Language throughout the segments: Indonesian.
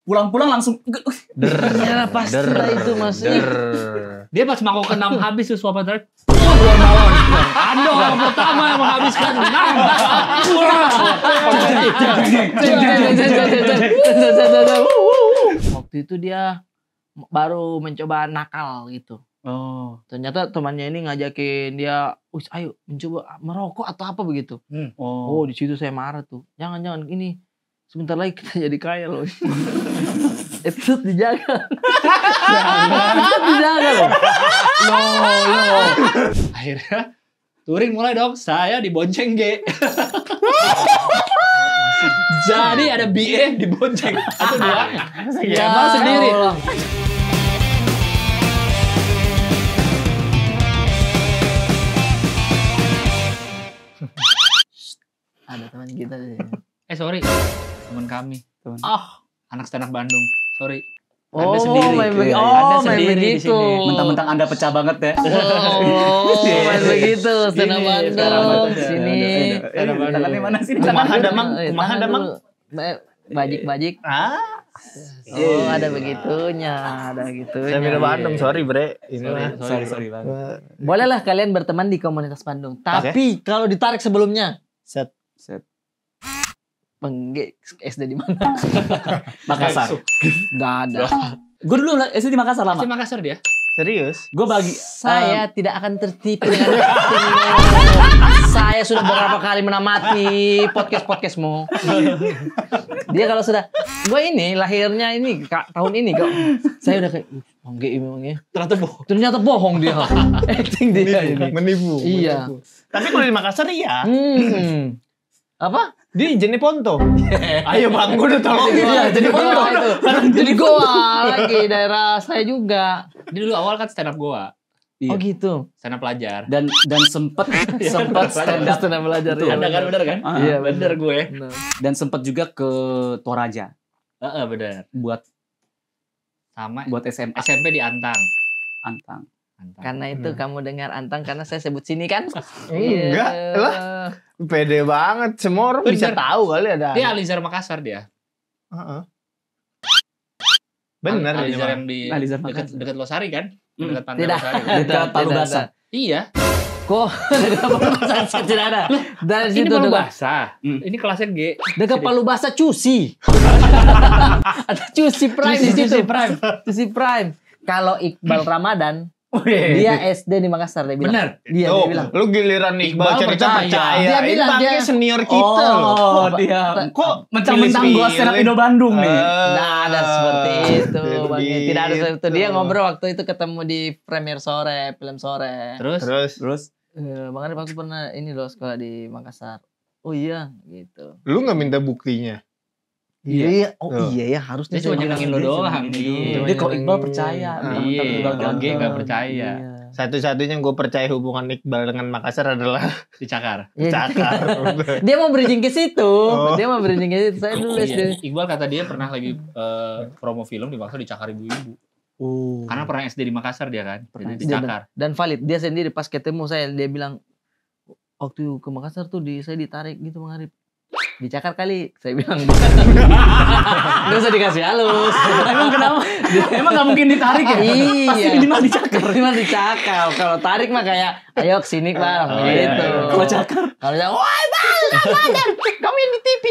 pulang-pulang langsung Ya pasti lah itu maksudnya. Dia pas mau ke 6 habis tuh Swap Drive. Gua mawon. Ando yang pertama yang menghabiskan 6. Waktu itu dia baru mencoba nakal gitu. Oh. Ternyata temannya ini ngajakin dia, ayo mencoba merokok atau apa begitu. Oh, di situ saya marah tuh. Jangan ini. Sebentar lagi kita jadi kaya loh. Itu dijaga. Itu dijaga loh. Loh. Akhirnya touring mulai dong. Saya dibonceng G. Jadi ada BA dibonceng. Atau dua. Ya, sendiri. Ada teman kita sih. Sorry. Teman kami. Anak stand up Bandung. Sorry. Oh, Anda sendiri. main Anda main sendiri di begitu. sini. Mentang-mentang Anda pecah banget ya. Oh, main begitu. Stand up Ini, Bandung. Sini. Tangannya mana sih? Kumaha Tangannya damang? Kumaha damang? Bajik-bajik. Oh, ada begitunya. Ada begitunya. Saya minum Bandung, sorry bre. Sorry Bang. Bolehlah kalian berteman di komunitas Bandung. Tapi kalau ditarik sebelumnya. Set. Pengge SD di mana? Makassar. Gak ada. Gue dulu SD di Makassar lama. Di Makassar dia. Serius? Gue bagi Saya tidak akan tertipu dengan saya sudah beberapa kali menamati podcast-podcastmu. Dia kalau sudah, gue ini lahirnya ini tahun ini kok. Saya udah kayak, Pengge emangnya. Ternyata bohong dia. Acting dia ini. Menipu. Iya. Tapi kalau di Makassar iya. Apa? Di Jene Ponto. Ayo bang, gue udah tolong. Iya, jadi Ponto itu. Jadi Goa lagi daerah saya juga. Dia dulu awal kan stand up Goa. Iya. Oh gitu. Stand up pelajar. dan sempet stand up Stand up belajar. Betul. Ada kan bener kan? Iya, bener gue. dan sempet juga ke Toraja Bener. buat Sama SMA SMP di Antang. Antang. Karena itu kamu dengar Antang karena saya sebut sini kan? Enggak lah. Pede banget. Semua orang bisa tahu kali ada. Dia Alizar Makassar dia. Bener. Alizar yang di Alizar dekat Losari kan? Dekat Pantai Tidak. Losari. Dekat Palu Basah. Iya. Kok dekat Palu Basah tidak ada? Dari Ini situ Palu dekat Basah. Ini kelasnya G. dekat Palu Basah Cusi. Ada Cusi Prime di situ. Cusi Prime. Kalau Iqbal Ramadan dia SD di Makassar dia bilang. Bener. Dia Tuh, bilang. lu giliran Iqbal Iqbal cerita percaya. percaya. Dia Ini bilang, bangke dia- senior kita loh. Oh, dia Kok mentang-mentang gua stand up Indo Bandung nih. Nah, ada seperti itu, Bang. Gitu. Tidak ada seperti itu. Dia ngobrol waktu itu ketemu di premier sore, film sore. Terus Bang Arif aku pernah ini loh sekolah di Makassar. Oh iya, gitu. lu nggak minta buktinya. Iya. Oh Tuh. iya ya harusnya dia cuma nyenengin lo doang. Dia kok Iqbal percaya. Iya, kalau G nggak percaya. Satu-satunya gue percaya hubungan Iqbal dengan Makassar adalah Dicakar. cakar. Dia mau bridging ke situ. Oh. Dia mau bridging ke situ. Saya dulu Iya. SD. Iqbal kata dia pernah lagi promo film di Makassar dicakar ibu-ibu. Karena pernah SD di Makassar dia kan. Jadi dicakar. Dan valid. Dia sendiri pas ketemu saya dia bilang waktu ke Makassar tuh saya ditarik gitu Bang Arif. Dicakar kali, saya bilang. Gak usah dikasih halus. Emang kenapa? Emang gak mungkin ditarik ya? Iya. Pasti minimal dicakar. Minimal dicakar. Kalau tarik mah kayak, ayo kesini Pak. Oh, Gitu. iya. Kalau cakar. Kalau dia, woi Bal, kamu yang di TV.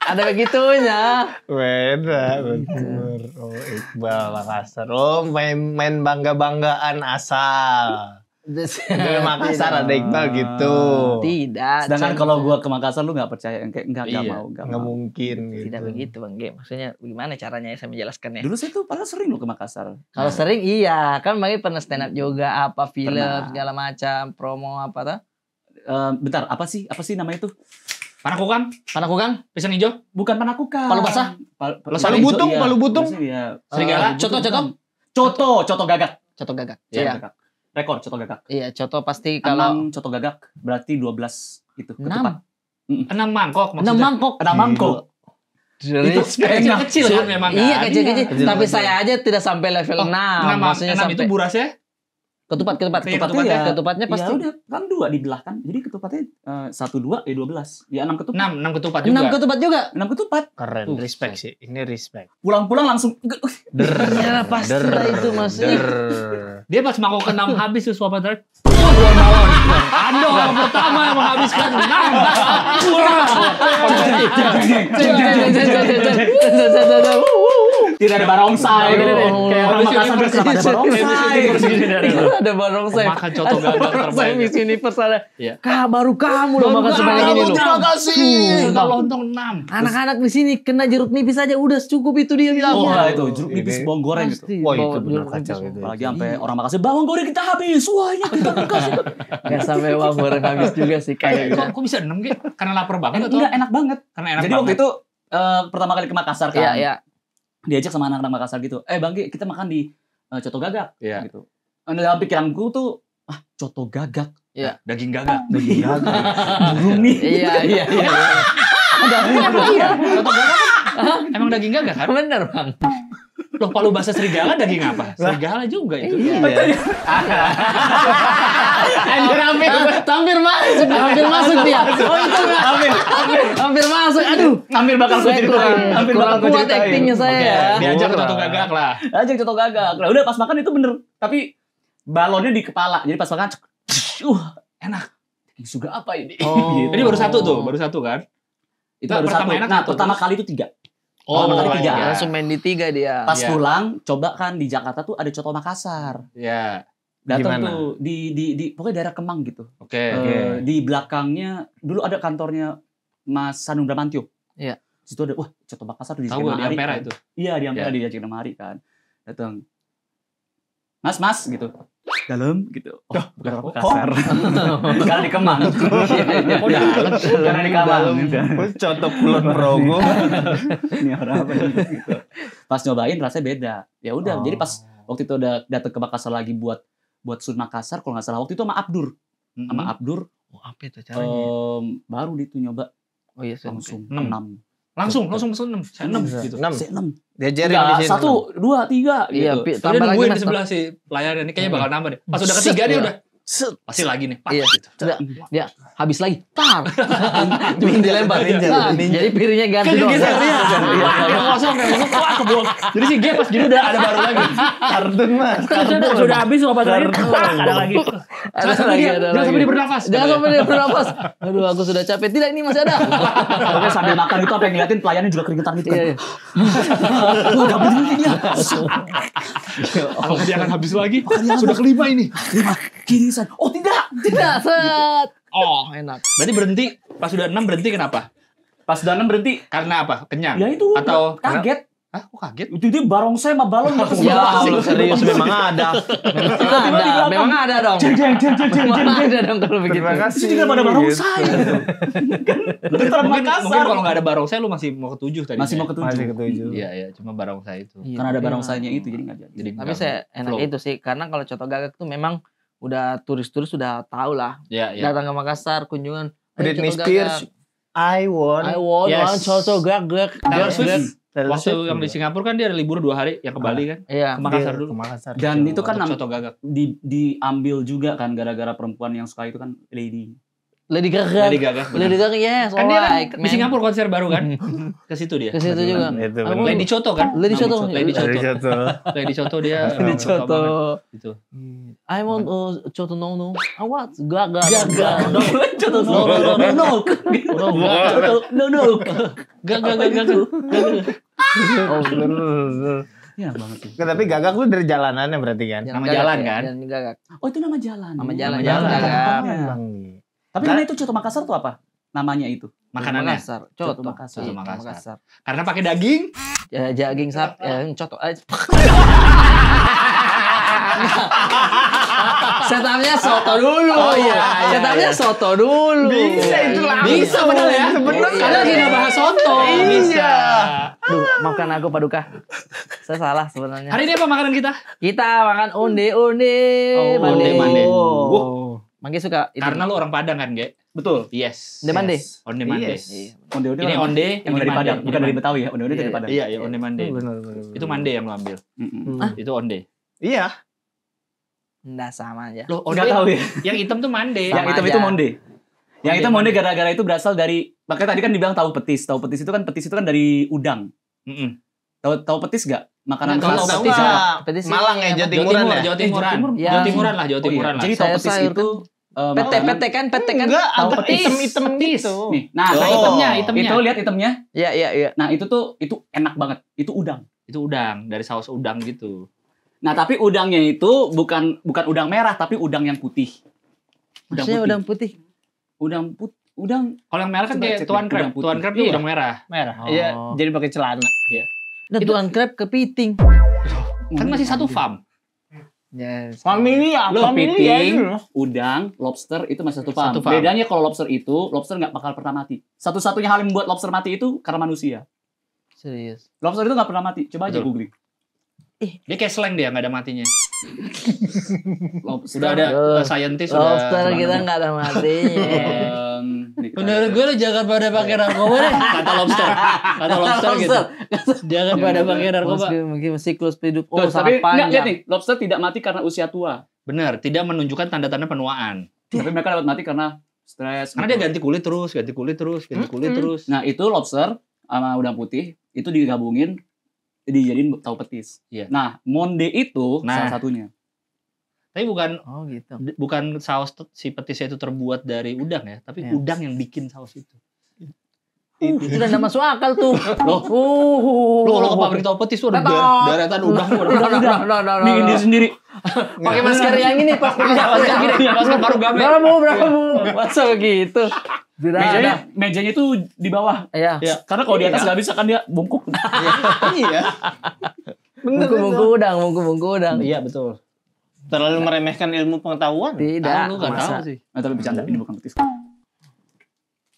Ada begitunya. Beda, bener. Oh Iqbal Makassar. Oh main bangga-banggaan asal. Dari Makassar ada Iqbal gitu. Tidak. Sedangkan kalau gua ke Makassar lu gak percaya. Kayak enggak Iya. mau. Nggak mungkin gitu. Tidak begitu Bang G. Maksudnya gimana caranya saya menjelaskannya? Dulu saya tuh padahal sering lu ke Makassar. Kalau sering iya, kan Bang G pernah stand up juga, apa film Pernah. segala macam, promo apa tuh? Bentar, apa sih namanya itu? Panakukang, Panakukang, pisang hijau, Bukan Panakukang. Palu basah? Palu butung, Palu butung. Iya. serigala, Coto gagak. Coto gagak. Coto Iya. gagak. Rekor coto gagak. Iya, coto pasti kalau 6 coto gagak berarti 12 itu. 6? Ketupat. 6 mangkok 6 maksudnya. mangkok. 6 mangkok. Itu Kecil-kecil kan memang kan. Iya, kecil-kecil. Iya. Tapi saya aja tidak sampai level 6. Oh, 6 Maksudnya itu sampai burasnya Ketupatnya pasti. Ya udah, kan 2 dibelah kan. Jadi ketupatnya 1 2 12. Ya 6 ketupat. 6 ketupat juga. 6 ketupat juga. 6 ketupat. Keren, respect sih. Ini respect. Pulang-pulang langsung Ya pasti lah itu Mas. Dia pas mangkok ke-6 habis tuh suap terakhir. 2 balon. Anda orang pertama yang menghabiskan 6. tidak ada barongsai. Kayak orang Makassar kenapa ada barongsai? Ada barongsai. Makan coto gagak terbaik. Miss Universe ada. Iya. Baru kamu loh makan sebanyak ini loh. Terima kasih. Kita lontong 6. Anak-anak di sini kena jeruk nipis aja udah cukup itu dia bilangnya. Wah itu jeruk nipis bawang goreng gitu. Pasti, Wah, itu bawa benar jeruk kacau nipis. itu. Apalagi sampai orang Makassar bawang goreng kita habis. Wah ini kita kasih. Gak sampai bawang goreng habis juga sih kayaknya. Kok bisa 6 gitu? Karena lapar banget atau? Enggak enak banget. Karena enak Jadi waktu banget. itu pertama kali ke Makassar kan. Iya. Diajak sama anak-anak Makassar gitu. Bang Ki, kita makan di coto gagak Iya. gitu. Dalam pikiranku tuh coto gagak. Daging gagak. Burung nih. Iya. Coto gagak kan? Emang daging gagak kan? Bener Bang. Loh, kalau bahasa serigala daging apa? Serigala juga itu. Hampir masuk dia. Oh itu hampir masuk. Aduh. Hampir bakal gue ceritain. Hampir bakal gue Kuat ceritain. actingnya saya ya. Diajak ke coto gagak lah. Ajak coto gagak. Lah udah pas makan itu bener. Tapi balonnya di kepala. Jadi pas makan enak. Juga apa ini? Oh. Jadi baru satu kan? Itu baru pertama satu. enak Nah, satu, pertama terus? kali itu 3. Oh, pertama kali 3. Langsung main di 3 dia. Pas Iya. pulang, coba kan di Jakarta tuh ada coto Makassar. Ya. Datang Gimana? tuh di pokoknya daerah Kemang gitu. Oke. Di belakangnya dulu ada kantornya Mas Sanung Bramantyo. Iya. Situ ada coto Makassar tuh di Tahu di Ampera itu. Iya, di Ampera di Jakarta Mari kan. Datang. Mas gitu. Dalam gitu. Oh, bukan orang Makassar. Karena di Kemang. Oh, dalam. Karena di Kemang. Coto Kulon Progo. Ini orang apa gitu. Pas nyobain rasanya beda. Ya udah, jadi pas waktu itu udah datang ke Makassar lagi buat Sun Makassar kalau nggak salah waktu itu sama Abdur. Sama Abdur Oh, apa itu caranya? baru di itu nyoba Oh iya, langsung 6. Langsung pesen 6. Saya 6 gitu. 6. 6. Diajarin di Enggak, sini. 1, 2, 3 Iya, gitu. Soalnya tambah lagi nungguin Mas. di sebelah si layarnya ini kayaknya bakal nambah deh. Pas udah Set, ketiga dia iya. udah pasti lagi nih. Pas Iya. gitu. Dia habis lagi. Tar. Cuma dilempar. Nah, jadi piringnya ganti doang. Geser dia. Yang kosong wah kebuang. Jadi si G pas gini udah ada baru lagi. Kartun Mas. Sudah habis apa terakhir? Ada lagi. Ada lagi, ada Jangan sampai lagi. dia bernafas. Jangan sampai dia bernafas. Aduh, aku sudah capek. Tidak, ini masih ada. Pokoknya sambil makan itu apa yang ngeliatin pelayannya juga keringetan gitu kan. Iya. Wah, gak bener ini dia. Apakah dia akan habis lagi? Sudah kelima ini. Kirisan. Oh, tidak. Tidak, set. Oh, enak. Berarti berhenti pas sudah 6 berhenti kenapa? Pas udah 6 berhenti. Karena apa? Kenyang. Ya itu Atau kaget. Hah, kok kaget? Itu dia barongsai sama balon Ya, sebelah. Serius memang ada. Ada, memang ada dong. Jeng. Memang ada dong kalau begitu. Terima kasih. Itu juga pada barongsai. Beneran Mungkin Makassar. kalau nggak ada barongsai lu masih mau ke-7 tadi. Masih mau ke Masih 7. ketujuh. Iya, cuma barongsai itu. Iya, Karena ada tapi barongsainya itu jadi nggak jadi. Jadi Tapi nggak saya enak flow. itu sih karena kalau coto gagak tuh memang udah turis-turis sudah tahu lah. Iya. Datang ke Makassar kunjungan. "Ayo, Britney coto Spears. gagak." I want. I want one coto gagak. Taylor Gagak. Swift. Taylor Waktu Swift yang di juga. Singapura kan dia ada libur 2 hari yang ke Bali kan. Iya. Ke Makassar Dia dulu. ke Makassar. Dan itu kan Untuk coto gagak. diambil juga kan gara-gara perempuan yang suka itu kan Lady. Lady Gaga. Lady Gaga. benar. Lady Gaga, yes. Kan dia kan alright, di man. Singapura konser baru kan. Ke situ dia. Ke situ juga. Itu Aku- benar. Lady Choto kan? Lady Choto. Lady Choto. Coto. Lady Choto dia. Lady Choto. Itu. I want coto no. I want Gaga. Gaga. No. Coto No, no, no, no, no. No. Gaga. Oh, bener. Ya banget sih. Tapi gagak lu dari jalanannya berarti kan? Nama jalan kan? Jalan Gagak. Oh, itu nama jalan. Nama jalan, Nama jalan Gagak. Bang. Tapi nama itu coto Makassar tuh apa? Namanya itu. Makanannya. Makassar. Coto Coto Makassar. Iya, Coto Makassar. Makassar. Karena pakai daging. Ya, daging coto. Setupnya soto dulu. Oh, iya. Setupnya soto dulu. Bisa itu langsung. Bisa bener ya? Sebenarnya. Karena lagi nggak bahas soto. Iya. Bisa. Duh, maafkan aku Paduka. Saya salah sebenarnya. Hari ini apa makanan kita? Kita makan onde. Onde-mande. Mangge suka itu. Karena lu orang Padang kan, Ge? Betul. Yes. Onde mande. Onde mande. Yes. Onde-onde Ini orang- onde yang dari Padang, bukan dari Betawi. Betawi ya. Onde-onde dari Iya, Padang. Iya, onde mande. Benar. Itu mande yang lu ambil. Mm-mm. Itu onde. Iya. Nggak sama aja. Loh, Nggak tahu ya. Yang hitam tuh mande. Yang Sama hitam aja. itu monde. Yang hitam monde Monde. gara-gara itu berasal dari, makanya tadi kan dibilang tahu petis. Tahu petis itu kan dari udang. Mm-mm. Tahu petis gak? Makanan Nggak khas tahu tahu petis petis. nggak? Petis Malang ya, ini Jawa apa? Timuran ya? Jawa Timuran. Jawa Timur. Jawa Timuran lah, Jawa Oh iya. Timuran lah. Jadi tahu Sayur petis sayur itu makanan- Pete kan. Enggak, tahu agak petis. hitam-hitam gitu. Nih, nah Nah, hitamnya. itu lihat hitamnya. Iya. Nah, itu enak banget. Itu udang. Itu udang, dari saus udang gitu. Nah, tapi udangnya itu bukan udang merah, tapi udang yang putih. Maksudnya udang putih. Udang Kalau yang merah kan Coba kayak cek tuan deh, crab. udang putih. Tuan crab tuh Iya. udang merah. Merah. Oh. Iya, jadi pakai celana. Nah, tuan crab kepiting. Kan masih satu farm. Yes. Familia, Lo familia piting, itu loh. udang, lobster itu masih satu farm. Satu farm. Bedanya kalau lobster nggak bakal pernah mati. Satu-satunya hal yang membuat lobster mati itu karena manusia. Serius. Lobster itu nggak pernah mati. Coba aja Betul. googling. Dia kayak slang dia, nggak ada matinya. Lobster Sudah ada Loh, scientist sudah. Lobster kita nggak ada matinya. nih, Menurut gue lu jangan pada pakai narkoba deh. Kata lobster. Kata lobster gitu. Jangan pada pakai narkoba. Mungkin siklus hidup. Tuh, Oh, tapi sangat nggak, lihat panjang. nih, lobster tidak mati karena usia tua. Benar, tidak menunjukkan tanda-tanda penuaan. Tapi mereka dapat mati karena stres. Karena dia ganti kulit terus, ganti kulit terus, ganti kulit terus. Nah, itu lobster sama udang putih itu digabungin dijadiin tahu petis. Iya. Nah, monde itu Nah. salah satunya. Tapi bukan Oh gitu. bukan saus si petisnya itu terbuat dari udang ya, tapi Ya. udang yang bikin saus itu. Itu udah nggak masuk akal tuh. Loh, lu kalau ke pabrik tahu petis tuh ada Betul. deretan udang tuh. Bikin diri sendiri. Pakai masker yang ini pas Masker gini, masker baru gabe. Berapa? Masa begitu? Mejanya itu di bawah. Ya. Iya. Karena kalau di atas nggak bisa kan dia bungkuk. Iya. Bener Bungku udang. Iya, betul. Terlalu meremehkan ilmu pengetahuan. Tidak. Lu enggak tahu Masa. sih. Nah, tapi bercanda ini bukan petis.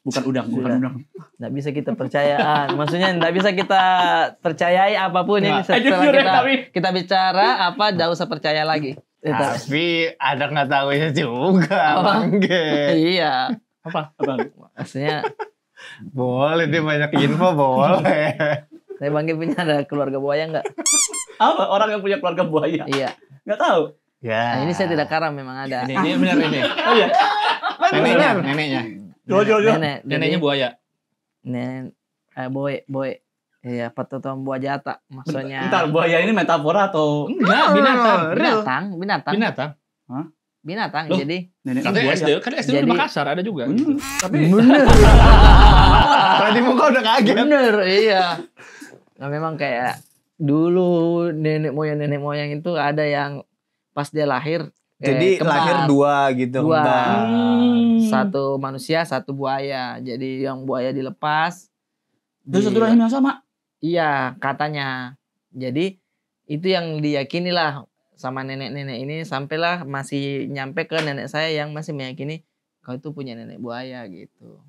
Bukan udang. Nggak bisa kita percayaan. Maksudnya nggak bisa kita percayai apapun ini Nggak. setelah kita bicara apa nggak usah percaya lagi. Tapi ada nggak tahunya juga, Bangge. Iya. Apa? Maksudnya Boleh dia banyak info, boleh. saya Bangge punya ada keluarga buaya nggak? Apa? Orang yang punya keluarga buaya? Iya. Nggak tahu. Ya. Nah, ini saya tidak karam memang ada. Ini benar ini. Oh iya. Neneknya. Nenek. Neneknya buaya. Nenek. Boy. Iya, patutong buah jata. Maksudnya. Entar buaya ini metafora atau Enggak, binatang. Binatang. Hah? Binatang. Loh. Jadi. neneknya Katanya buaya? SD, kan SD di Jadi- Makassar ada juga. Bener. Tapi Tadi muka udah kaget. Bener, iya. Nah, memang kayak dulu nenek moyang itu ada yang pas dia lahir. Jadi kembar. lahir dua gitu. Dua. kembar. Satu manusia, satu buaya. Jadi yang buaya dilepas. terus satu rahim yang sama. Iya, katanya. Jadi itu yang diyakini lah sama nenek-nenek ini sampailah masih nyampe ke nenek saya yang masih meyakini kau itu punya nenek buaya gitu.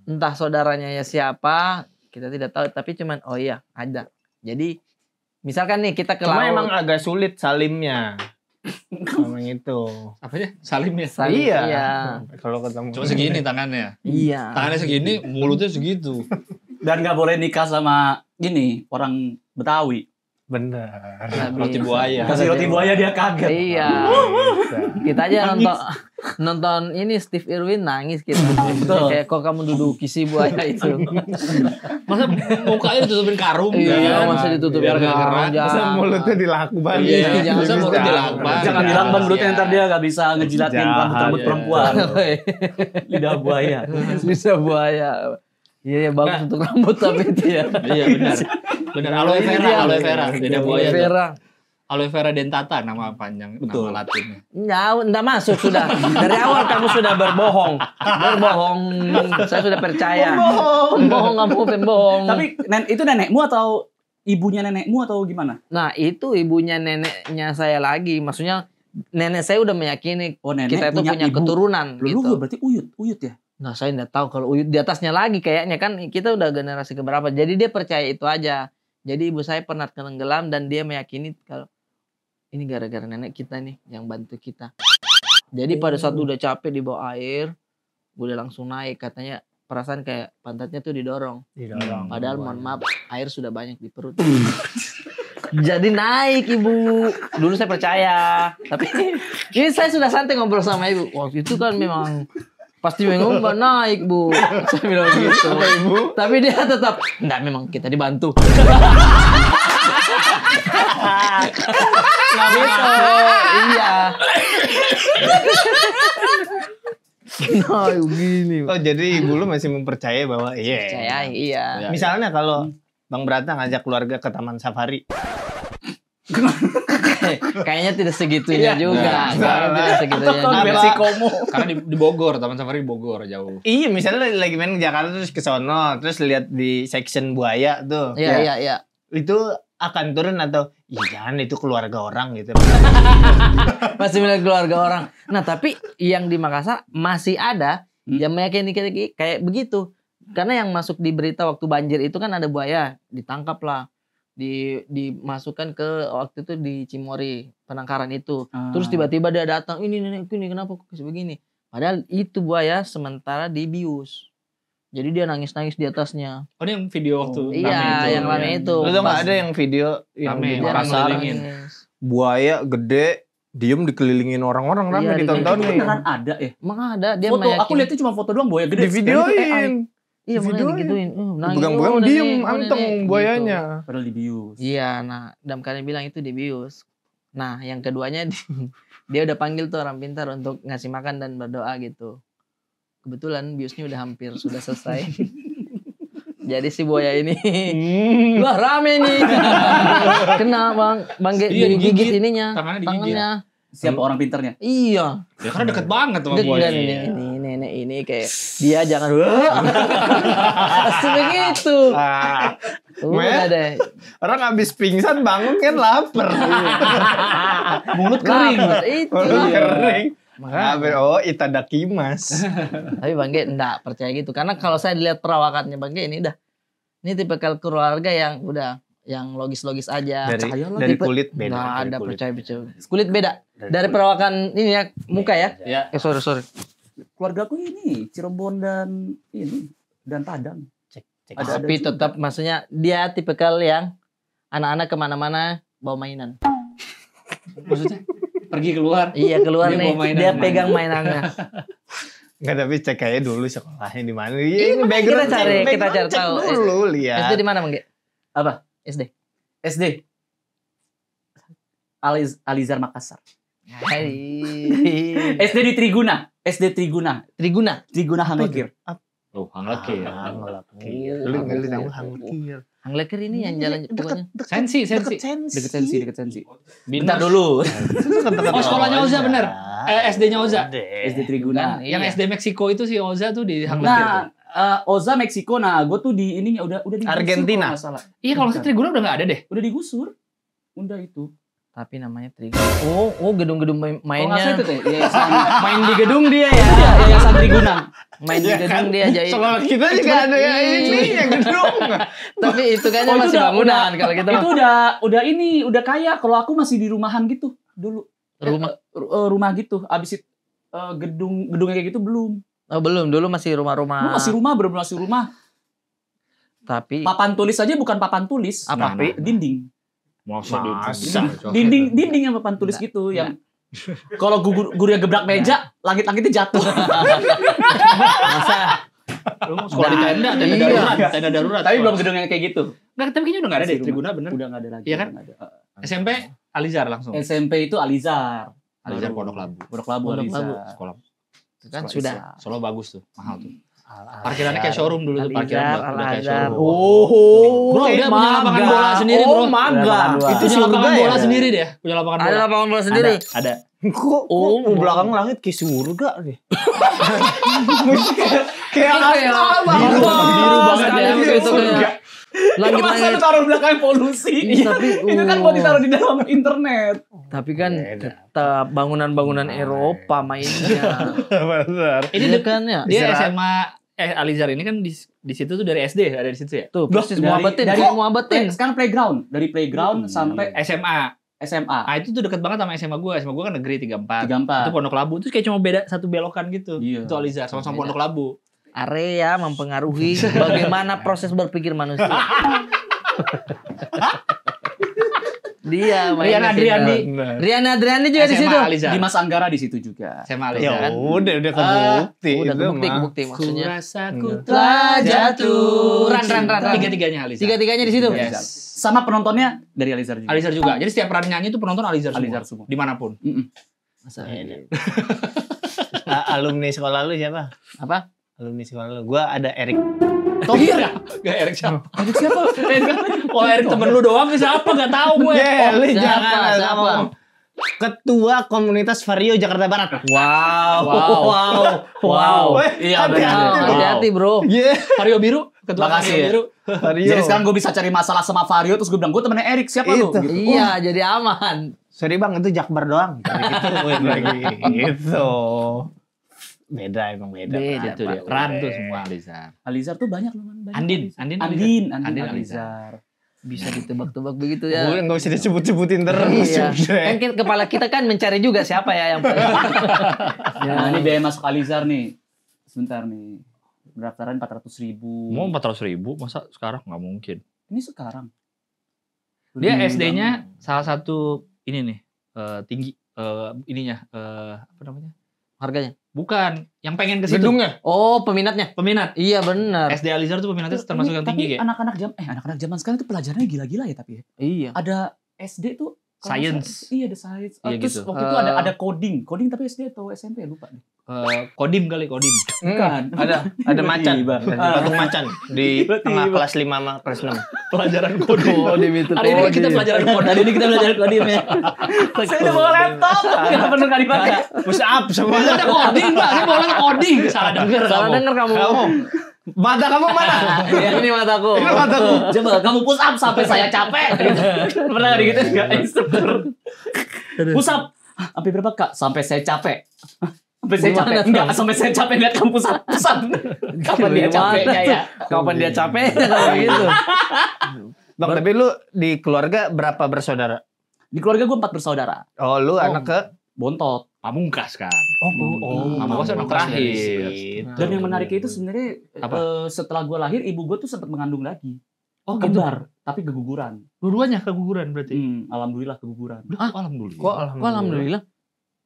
Entah saudaranya ya siapa, kita tidak tahu tapi cuman oh iya ada. Jadi misalkan nih kita ke Cuma laut. emang agak sulit salimnya. Emang itu. Apa ya? Salim ya? Saling- Iya. Iya. Kalau ketemu. Cuma segini tangannya. Iya. Tangannya segini, mulutnya segitu. Dan nggak boleh nikah sama gini orang Betawi. Bener. Nggak Roti bisa. buaya. Kasih roti buaya dia kaget. Iya. Kita aja nonton ini Steve Irwin nangis kita. Betul. Kayak kok kamu duduki si buaya itu. Masa mukanya ditutupin karung? Iya, kan? masa ditutupin Biar nggak karung, gerak. jangan. Masa mulutnya dilakban. Iya, jangan masa mulut dilakban. Jangan bilang bang mulutnya ntar dia nggak bisa ngejilatin Jahat, rambut ya. perempuan. Lidah buaya. Bisa buaya. Iya, bagus untuk rambut tapi itu ya. Iya, benar. Benar. Aloe vera. Lidah buaya. tuh. Vera. Aloe vera dentata nama panjang, Betul. nama latinnya. Enggak masuk sudah. Dari awal kamu sudah berbohong. Saya sudah percaya. Bohong kamu pembohong. Tapi itu nenekmu atau ibunya nenekmu atau gimana? Nah, itu ibunya neneknya saya lagi. Maksudnya nenek saya udah meyakini Oh nenek kita itu punya ibu. keturunan Lu gitu. berarti uyut ya? Nah, saya nggak tahu kalau Uyut di atasnya lagi kayaknya kan kita udah generasi keberapa. Jadi dia percaya itu aja. Jadi ibu saya pernah tenggelam dan dia meyakini kalau ini gara-gara nenek kita nih yang bantu kita. Jadi pada saat udah capek di bawah air, udah langsung naik katanya perasaan kayak pantatnya tuh didorong. Didorong. Padahal mohon maaf air sudah banyak di perut. Jadi naik ibu. Dulu saya percaya. Tapi ini saya sudah santai ngobrol sama ibu. Waktu itu kan memang pasti mengubah naik bu. Saya bilang gitu. Ibu. Tapi dia tetap enggak, memang kita dibantu. Nggak gitu. Iya. Nah begini. Oh jadi ibu lu masih mempercayai bahwa Percaya iya. Misalnya kalau Bang Brata ngajak keluarga ke Taman Safari. Kayaknya tidak segitunya juga. Kayaknya tidak segitunya Atau juga. versi Komo. Karena di Bogor, Taman Safari Bogor jauh. Iya, misalnya lagi main ke Jakarta terus ke sono, terus lihat di section buaya tuh. Iya. Itu akan turun atau jangan itu keluarga orang gitu. Masih milik keluarga orang. Nah, tapi yang di Makassar masih ada yang meyakini kayak begitu. Karena yang masuk di berita waktu banjir itu kan ada buaya, ditangkap lah. Dimasukkan ke waktu itu di Cimory, penangkaran itu. Terus tiba-tiba dia datang, ini kenapa kok begini? Padahal itu buaya sementara dibius. Jadi dia nangis-nangis di atasnya. Oh ini yang video waktu Iya, yang rame itu. Lu tau gak ada yang video yang Rame, di orang Makassar, ngelilingin. buaya gede diem dikelilingin orang-orang rame Iya, ditontonin. Beneran ada ya? Emang ada dia Foto, aku lihatnya cuma foto doang buaya gede. Di videoin. iya makanya videoin. digituin. Pegang-pegang diem anteng buayanya. Padahal dibius. Iya, nah Damkar bilang itu dibius. Nah, yang keduanya dia udah panggil tuh orang pintar untuk ngasih makan dan berdoa gitu. Kebetulan biusnya udah hampir sudah selesai. Jadi si buaya ini wah rame nih. Kena Bang Iya, digigit ininya, Tangannya digigit. tangannya. Siapa orang pinternya? Iya. Ya karena deket banget sama Dan buaya. ini nenek ini kayak dia jangan sebegitu. Udah deh. Orang habis pingsan bangun kan lapar. Mulut kering. Itu. Mulut kering. Makanya. Oh, itadakimasu. Tapi Bang Ge enggak percaya gitu. Karena kalau saya lihat perawakannya Bang Ge ini tipikal keluarga yang udah yang logis-logis aja. Dari kulit beda. Nggak dari ada kulit. percaya. Kulit beda. Dari perawakan ini ya muka ya. Ya. Sorry. Keluargaku ini Cirebon dan Padang. Ada Tapi juga. tetap maksudnya dia tipikal yang anak-anak kemana-mana bawa mainan. Maksudnya pergi keluar. Iya keluar Dia nih. bawa mainan. Dia pegang mainannya. Enggak, tapi cek aja dulu sekolahnya di mana. Iya, Ini kita cari background cek tahu. dulu lihat. SD di mana Bang Ge? Apa? SD. SD. Alizar Makassar. Hai. SD di Triguna. SD Triguna. Triguna Hanglekir. Oh, hanglekir. Hanglekir. Lu tahu hanglekir. Hanglekir ini yang jalan pokoknya. Sensi. Deket sensi. Bentar dulu. Oh, sekolahnya Oza bener. SD-nya Oza. SD Triguna. Yang SD Meksiko itu si Oza tuh di hanglekir. Nah, Oza Meksiko. Nah, gue tuh di ininya udah digusur. Argentina. Kalau nggak salah. Iya, kalau saya Triguna udah nggak ada deh. Udah digusur. Udah itu. Tapi namanya Triguna. Oh gedung-gedung Kalau nggak salah mainnya. itu teh. Yayasan. Main di gedung dia ya. Iya, Yayasan Triguna. Main di gedung dia aja. Sekolah kita juga ada yang ini yang gedung. Tapi itu kayaknya Oh, itu masih udah- bangunan kalau kita Itu udah kaya. Kalau aku masih di rumahan gitu dulu. Rumah. Rumah gitu. Abis itu gedungnya kayak gitu belum. Oh belum, dulu masih rumah-rumah. Lu masih rumah, bener-bener masih rumah. Tapi Papan tulis aja bukan papan tulis. Apa? Tapi dinding. Masa Dinding yang papan tulis gitu yang kalau gurunya gebrak meja, langit-langitnya jatuh. masa sekolah di tenda darurat. Tapi belum gedung yang kayak gitu. Nggak, tapi kayaknya udah nggak ada deh Masih Triguna bener. Udah nggak ada lagi. Iya kan? udah nggak ada. SMP Alizar langsung. SMP itu Alizar. Alizar Baru. Pondok Labu. Pondok Labu Pondok Alizar. Labu. Sekolah. kan Sekolah sudah. Islam. Solo bagus tuh, mahal tuh. Parkirannya kayak showroom dulu tuh, parkiran Al-Azhar, udah kayak Al-Azhar. showroom. Oh, Bro, dia punya lapangan bola sendiri, bro. maga. Itu Punya lapangan surga bola ya? sendiri dia, punya lapangan Ada bola. lapangan bola sendiri. Ada. Kok belakang langit kayak surga deh. Kayak Kayak apa? biru banget sekali ya, kayak itu surga. kayak langit-langit. Masa lu taruh belakang polusi? Tapi Itu kan buat ditaruh di dalam internet. Tapi kan tetap bangunan-bangunan Eropa mainnya. Benar. Ini Iya kan ya. Dia SMA Alizar ini kan di situ tuh dari SD, ada di situ ya. Tuh, persis muabetin, dari- kayak muabetin. Sekarang playground, dari playground sampai SMA. SMA. Ah itu tuh deket banget sama SMA gue. SMA gue kan negeri 34. 34. Itu Pondok Labu. Terus kayak cuma beda satu belokan gitu. Iya. Itu Alizar sama-sama Beda. Pondok Labu. Area mempengaruhi bagaimana proses berpikir manusia. Dia main Rian ke Adriani. situ. Rian Adriani juga di situ. Alizar. Dimas Anggara di situ juga. SMA Ya Alizar. udah kebukti. Udah itu mah. kebukti maksudnya. Kurasa ku Telah jatuh. Ran. Tiga-tiganya Alizar. Tiga-tiganya di situ. Yes. Sama penontonnya dari Alizar juga. Alizar juga. Jadi setiap peran nyanyi itu penonton Alizar semua. Alizar semua. Dimanapun. Masa Alumni sekolah lu siapa? apa? Alumni sekolah lu. Gua ada Erik. Tohir ya? Gak Erik siapa? Erik siapa? Kalau Erik temen lu doang siapa? Gak tahu gue. Lu siapa? jangan Siapa? ngomong. Ketua Komunitas Vario Jakarta Barat. Wow. Iya benar. Hati-hati bro. Yeah. Vario Biru. Ketua Makasih Vario ya. Biru. Vario. Jadi sekarang gue bisa cari masalah sama Vario terus gue bilang gue temennya Erik siapa lu? Itu. Gitu. Iya jadi aman. Sorry bang, itu Jakbar doang. Gitu lagi. Gitu. Beda emang beda. Beda. Itu dia. Ran tuh semua Alizar. Alizar tuh banyak loh man. Andin Andin Alizar. Alizar. Bisa ditebak-tebak begitu ya. Gue nggak usah disebut-sebutin terus. Iya. udah. Kan kepala kita kan mencari juga siapa ya yang Nah ini biaya masuk Alizar nih. Sebentar nih. Pendaftaran 400.000. Mau 400.000 masa sekarang nggak mungkin. Ini sekarang. Dia Lebih SD-nya gampang. salah satu ini nih tinggi ininya apa namanya? harganya? Bukan, yang pengen ke situ. Gedungnya. Oh peminatnya? Peminat. Iya benar. SD Alizar tuh peminatnya termasuk yang tinggi Tapi kayak. anak-anak zaman sekarang itu pelajarannya gila-gila ya tapi ya. Iya. Ada SD tuh kalau Science. Iya ada science. Iya Terus gitu. waktu itu ada coding tapi SD atau SMP lupa deh. Kodim kali Kodim. Bukan. Ada macan. Tiba. Patung macan di Tiba-tiba. tengah kelas 5 sama kelas 6. Pelajaran Kodim. itu. Hari ini kita pelajaran Kodim. Hari ini kita belajar coding ya. Saya udah bawa laptop. Enggak bener kali dipakai. Push up semua. Ada Kodim, Pak. Saya mau coding. Salah denger Salah kamu. denger kamu. Kamu. Mata kamu mana? Ini mataku. Ini mataku. Coba kamu push up sampai saya capek. Pernah nggak gitu enggak instruktur. Push up. Sampai berapa Kak? Sampai saya capek. Sampai saya Gimana capek. tuh? Enggak, sampai saya capek lihat kamu push up. Push up. Kapan dia Gimana capeknya tuh? ya? Kapan dia capek kalau gitu? Bang, tapi lu di keluarga berapa bersaudara? Di keluarga gue 4 bersaudara. Oh, lu anak ke? Bontot. Pamungkas kan. Oh, Mama gua anak terakhir. Dan yang menariknya itu sebenarnya Apa? setelah gue lahir ibu gue tuh sempat mengandung lagi. Oh, gitu. Kembar, tapi keguguran. Dua-duanya keguguran berarti. Alhamdulillah keguguran. Alhamdulillah. Kok Alhamdulillah.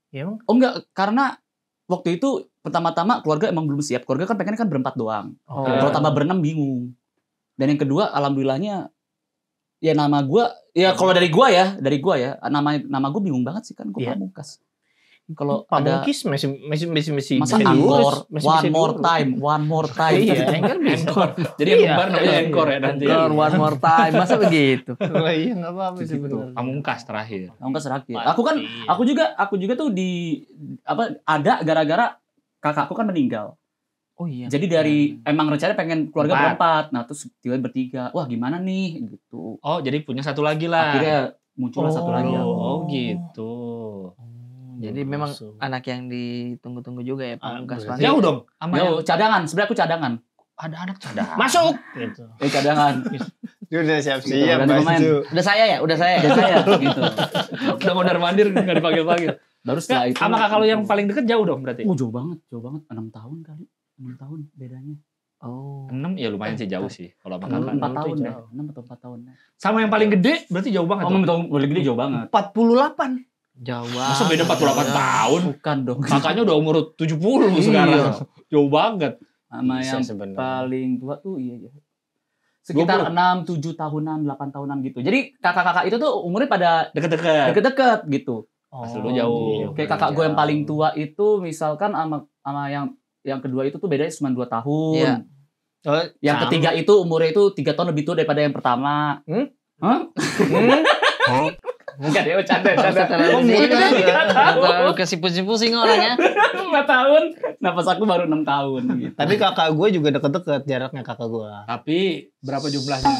Ya, emang? Oh enggak, karena waktu itu pertama-tama keluarga emang belum siap. Keluarga kan pengen kan berempat doang. Oh. Kalau tambah berenam bingung. Dan yang kedua alhamdulillahnya ya nama gue ya kalau dari gue ya nama gue bingung banget sih kan gue Iya. Pamungkas. Kalau ada Pamungkis masih masa bisa angkor diurus, masih one bisa more diurus. time. Iya, kan bisa. Encore. Jadi Iya. yang kembar namanya Encore ya nanti. Encore, one more time. Masa begitu? Oh, iya, enggak apa-apa sih Begitu. benar. Pamungkas terakhir. Pamungkas terakhir. Aku juga tuh di ada gara-gara kakakku kan meninggal. Oh iya. Jadi dari emang rencananya pengen keluarga Empat. berempat. Nah, terus tiba bertiga. Wah, gimana nih gitu. Oh, jadi punya satu lagi lah. Akhirnya muncullah satu lagi. Oh, gitu. Jadi memang anak yang ditunggu-tunggu juga ya Pamungkas. berarti- Jauh dong. Sama yang Yo, cadangan. Sebenarnya aku cadangan. ada anak cadangan. Masuk gitu. Cadangan. Dia udah Gitu, siap-siap ganti pemain. baju. Udah saya ya, udah saya. Ya saya gitu. Udah mondar-mandir enggak dipanggil-panggil. Baru setelah itu. Sama kakak lu yang paling deket jauh dong berarti. Jauh banget. 6 tahun kali. 6 tahun bedanya. Oh. 6 ya lumayan sih jauh sih kalau sama kakak. 4 tahun itu deh. jauh. 6 atau 4 tahun. Sama yang paling gede berarti jauh banget. Oh, dong. betul. Boleh gede jauh banget. 48. Jauh Masa beda 48 tahun? Bukan dong. Kakaknya udah umur 70 sekarang. Jauh banget. Sama Bisa yang sebenarnya. paling tua tuh iya. Sekitar 6, 7 tahunan, 8 tahunan gitu. Jadi kakak-kakak itu tuh umurnya pada Deket-deket. deket-deket gitu. Asal lu jauh. Kayak kakak gue yang paling tua itu misalkan sama yang kedua itu tuh bedanya cuma 2 tahun. Iya. Oh, Yang sama. ketiga itu umurnya itu 3 tahun lebih tua daripada yang pertama. Hah? Enggak deh, bercanda. Terlalu Oh, muda. terlalu kasih pusing-pusing orangnya. 5 tahun. Napas aku baru 6 tahun gitu. Tapi kakak gue juga deket-deket jaraknya kakak gue. Tapi berapa jumlahnya?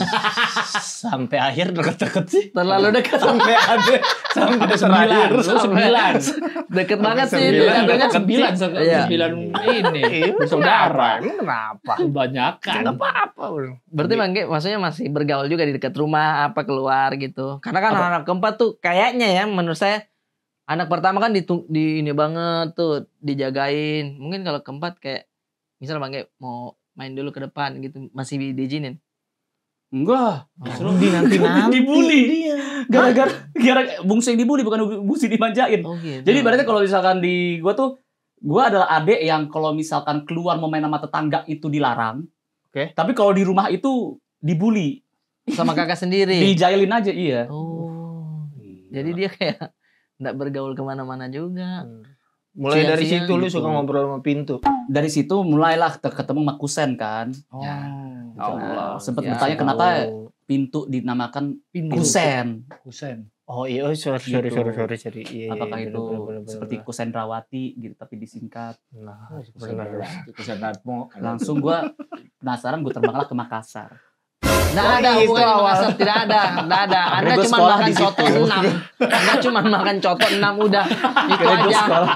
Sampai akhir deket-deket sih. Terlalu dekat. Sampai ada. Sampai Ada terakhir. 9. Lu 9. Deket banget sih. itu 9, jatuhnya. 9. Iya. 9 ini. Iya, Bersaudara. Ini kenapa? Kebanyakan. Enggak apa-apa. Bro. Berarti Bang Ge, maksudnya masih bergaul juga di dekat rumah, apa keluar gitu. Karena kan anak keempat tuh kayaknya ya menurut saya anak pertama kan di ini banget tuh dijagain. Mungkin kalau keempat kayak misal Bang Ge mau main dulu ke depan gitu masih diizinin. Enggak. Justru nanti Dibully. gara-gara bungsu yang dibully bukan bungsu dimanjain. Oh gitu. Jadi berarti kalau misalkan di gue adalah adik yang kalau misalkan keluar mau main sama tetangga itu dilarang. Oke. Tapi kalau di rumah itu dibully, sama kakak sendiri. dijailin aja iya. Oh. Jadi dia kayak nggak bergaul kemana-mana juga. Mulai dari Siang-siang situ lu gitu. suka ngobrol sama pintu. Dari situ mulailah ketemu sama kusen kan. Allah. Sempet Ya. bertanya kenapa pintu dinamakan kusen. Kusen. Oh iya, sorry. Iya, Apakah iya, itu bener. seperti kusen Rawati gitu tapi disingkat. Nah, Kusen Ratmo. Langsung gue penasaran, gue terbanglah ke Makassar. Nggak ada itu hubungan awal. Makassar, tidak ada. Anda Gua cuma sekolah makan di situ. coto 6. Anda cuma makan coto 6 udah. Itu Kira gua aja. sekolah.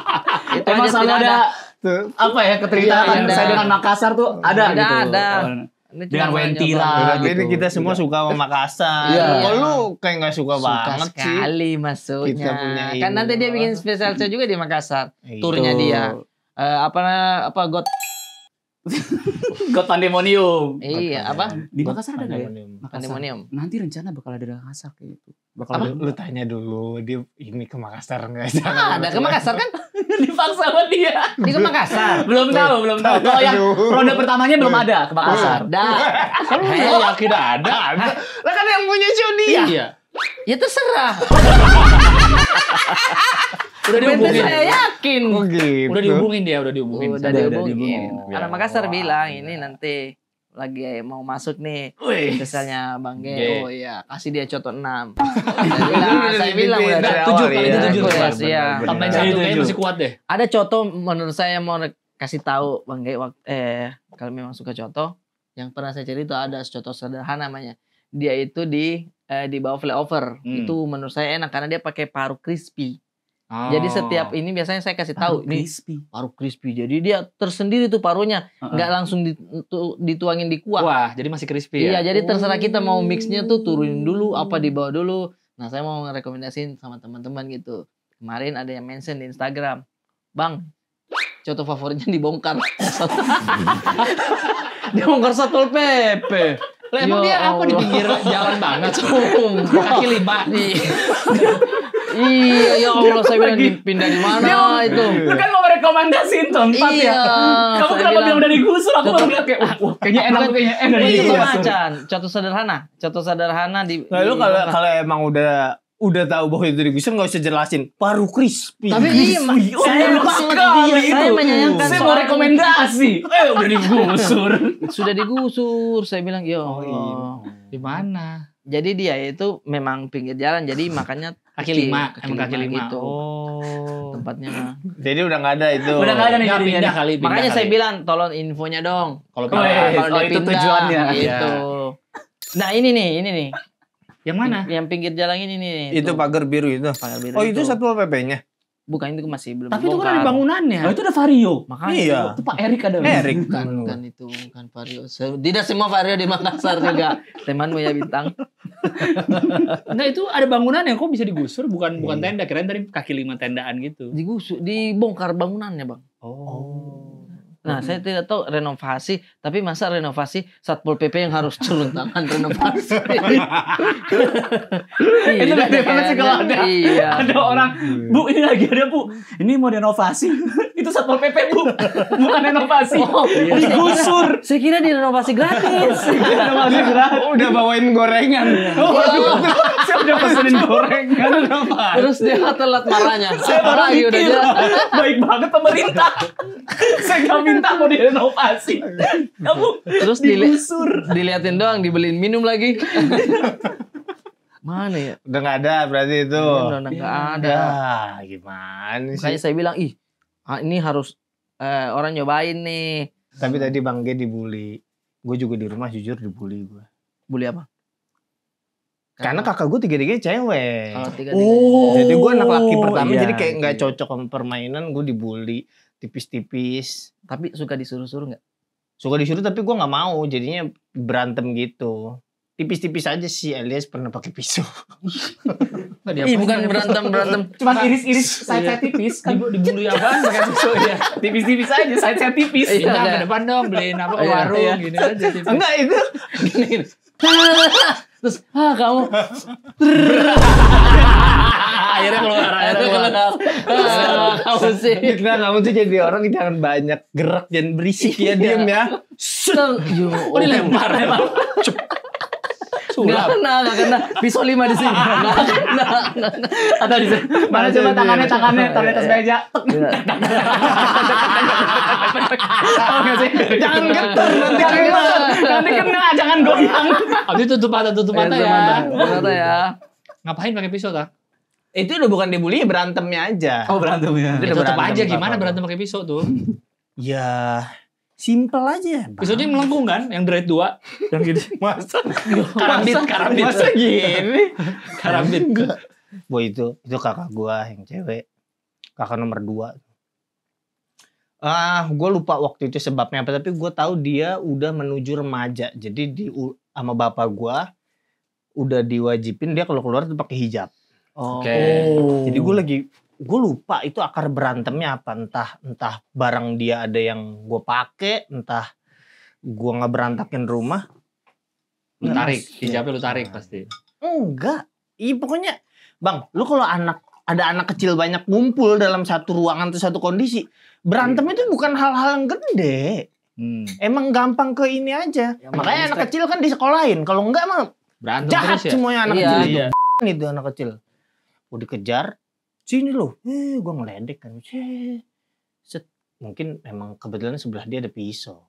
Itu Emang aja selalu tidak ada Tuh. apa ya keteritaan Iya, ada. saya dengan Makassar tuh ada Tidak gitu. ada. Dengan Ini cuma makan Wentila. coto. Berarti gitu. ini kita semua suka sama Makassar. Iya. Kalau lu kayak nggak suka Suka banget sih. sekali masuknya. Kita punya Kan ini. nanti dia bikin spesial show juga di Makassar. Itu. Turnya dia. Apa got God Pandemonium. iya apa? Di Makassar ada nggak ya? Makassar. Pandemonium. Nanti rencana bakal ada di Makassar kayak gitu. Bakal Apa? ada Lu tanya dulu dia ini ke Makassar nggak? Ada ke Makassar kan? dipaksa sama dia. Di ke Makassar. Belum tahu. Kalau yang Aduh. ronde pertamanya belum ada ke Makassar. Ada. Kalau lu yakin ada? Lah kan yang punya show dia. Iya. Ya terserah. Udah Berarti dihubungin. saya yakin. Oh gitu. Udah dihubungin dia, udah dihubungin. Udah Udah dihubungin. dihubungin. Anak Makassar bilang ini nanti lagi mau masuk nih. Wih. Spesialnya Bang Ge. Ge. Oh iya, kasih dia coto 6. Saya bilang udah ada Tujuh awal, kali iya. itu tujuh. Yes, iya. Tambahin Benar. satu kayaknya Tujuh. masih kuat deh. Ada coto menurut saya mau kasih tahu Bang Ge kalau memang suka coto, yang pernah saya cari itu ada coto sederhana namanya. Dia itu di bawah flyover. Itu menurut saya enak karena dia pakai paru crispy. Jadi setiap ini biasanya saya kasih tahu ini crispy. paru crispy. Jadi dia tersendiri tuh parunya, nggak langsung dituangin di kuah. Wah, jadi masih crispy ya. Iya, jadi terserah kita mau mixnya tuh turunin dulu apa dibawa dulu. Nah, saya mau ngerekomendasiin sama teman-teman gitu. Kemarin ada yang mention di Instagram, Bang, coto favoritnya dibongkar. Dia bongkar Satpol PP. Lah emang Ya dia apa di Allah. pinggir jalan banget? Sumpah. Kaki 5. Iya, ya Allah, saya bilang dipindah di mana itu. Lu kan mau rekomendasiin tempat Iya, ya. Kamu saya kenapa bilang- bilang udah digusur? Aku baru lihat kayak, wah kayaknya enak tuh kayaknya enak Itu digusur. macan, coto sederhana di. Lalu di- kalau emang udah tahu bahwa itu digusur nggak usah jelasin paru crispy. Tapi iya, Oh, saya enak banget sekali dia. itu. Saya menyayangkan Saya mau soal rekomendasi. Udah digusur. sudah digusur. Saya bilang, ya Allah. Di mana? Jadi dia itu memang pinggir jalan, jadi makannya Kaki kecil, 5, emang kaki 5. gitu. Oh. Tempatnya. Jadi udah nggak ada itu. Udah nggak ada nih Nggak jadinya. pindah kali, pindah Makanya saya kali. bilang, tolong infonya dong. Kalau Oh, iya. pindah. Kalau dia itu pindah, tujuannya. gitu. Nah ini nih. Yang mana? Yang pinggir jalan ini nih. Itu tuh. pagar biru itu. Pagar biru Oh itu Satpol PP-nya. Bukan, itu masih belum Tapi itu kan ada dibongkar. bangunannya. Oh itu ada Vario. Makanya Iya. Itu Pak Erik ada. Erik. bukan itu, bukan Vario. Tidak semua Vario di Makassar juga. Temanmu ya Bintang. Nah itu ada bangunannya kok bisa digusur, bukan tenda. Kirain tadi kaki 5 tendaan gitu. Digusur, dibongkar bangunannya, Bang. Oh. Nah, saya tidak tahu renovasi, tapi masa renovasi Satpol PP yang harus turun tangan renovasi. Itu Tidak beda banget sih kalau ada. Iya. Ada orang, Bu ini lagi ada Bu. Ini mau renovasi. Itu Satpol PP Bu. Bukan renovasi. Oh, digusur. Saya kira direnovasi gratis. Renovasi gratis. Udah bawain gorengan. Saya udah pesenin gorengan. Terus dia telat marahnya. Saya baru Apalagi udah mikir. jelas. Baik banget pemerintah. Saya nggak minta mau direnovasi. Kamu Terus digusur. diliatin doang, dibeliin minum lagi. Mana ya? Udah nggak ada berarti itu. Udah nggak ada. Gimana Makanya sih? saya bilang, ini harus orang nyobain nih. Tapi tadi Bang Ge dibully. Gue juga di rumah jujur dibully gue. Bully apa? Karena kakak gue tiga-tiganya cewek. Kalau tiga Jadi gue anak laki pertama iya, jadi kayak nggak iya. cocok sama permainan. Gue dibully tipis-tipis. Tapi suka disuruh-suruh nggak? Suka disuruh tapi gue nggak mau. Jadinya berantem gitu. Tipis-tipis aja sih alias pernah pakai pisau. Nggak Ih, diapain, bukan pakai berantem. Cuman iris-iris saya tipis kan. dibully apaan pakai pisau ya. Tipis-tipis aja, saya tipis. Iya. Pindah ke depan dong beliin apa ke Iya, warung iya. gini aja tipis. Enggak itu. Gini. Terus kamu Akhirnya keluar. kamu sih. Nah, kamu tuh jadi orang jangan banyak gerak dan berisik ya, diem ya. Oh dilempar emang. Nggak kena. Pisau 5 di sini. Nggak kena. Atau di sini. Mana coba tangannya taruh atas meja. Tahu nggak sih? Jangan getar, Nanti kena, jangan goyang. Habis tutup mata ya. Mata ya. Ngapain pakai pisau tak? Itu udah bukan dibully, berantemnya aja. Oh berantem ya. Udah Tutup berantem aja gimana apa-apa. berantem pakai pisau tuh? Ya, simple aja. Pisaunya yang melengkung kan, yang dread 2, yang gini. Masa? Karambit. Masa gini? Karambit. Boy itu kakak gua yang cewek. Kakak nomor 2. Gue lupa waktu itu sebabnya apa, tapi gue tahu dia udah menuju remaja. Jadi sama bapak gue udah diwajibin dia kalau keluar tuh pakai hijab. Oke. Jadi gue lupa itu akar berantemnya apa, entah barang dia ada yang gue pakai, entah gue nggak berantakin rumah. Lu tarik, hijabnya lu tarik pasti. Enggak, pokoknya bang, lu kalau ada anak kecil banyak ngumpul dalam satu ruangan atau satu kondisi, berantem itu bukan hal-hal yang gede. Emang gampang ke ini aja. Ya, makanya anak kecil kan disekolahin. Kalau enggak mah Berantem jahat terus ya. semuanya anak Iya, kecil iya. itu anak kecil. Gue dikejar, sini loh. Gue ngeledek kan. Set. Mungkin emang kebetulan sebelah dia ada pisau.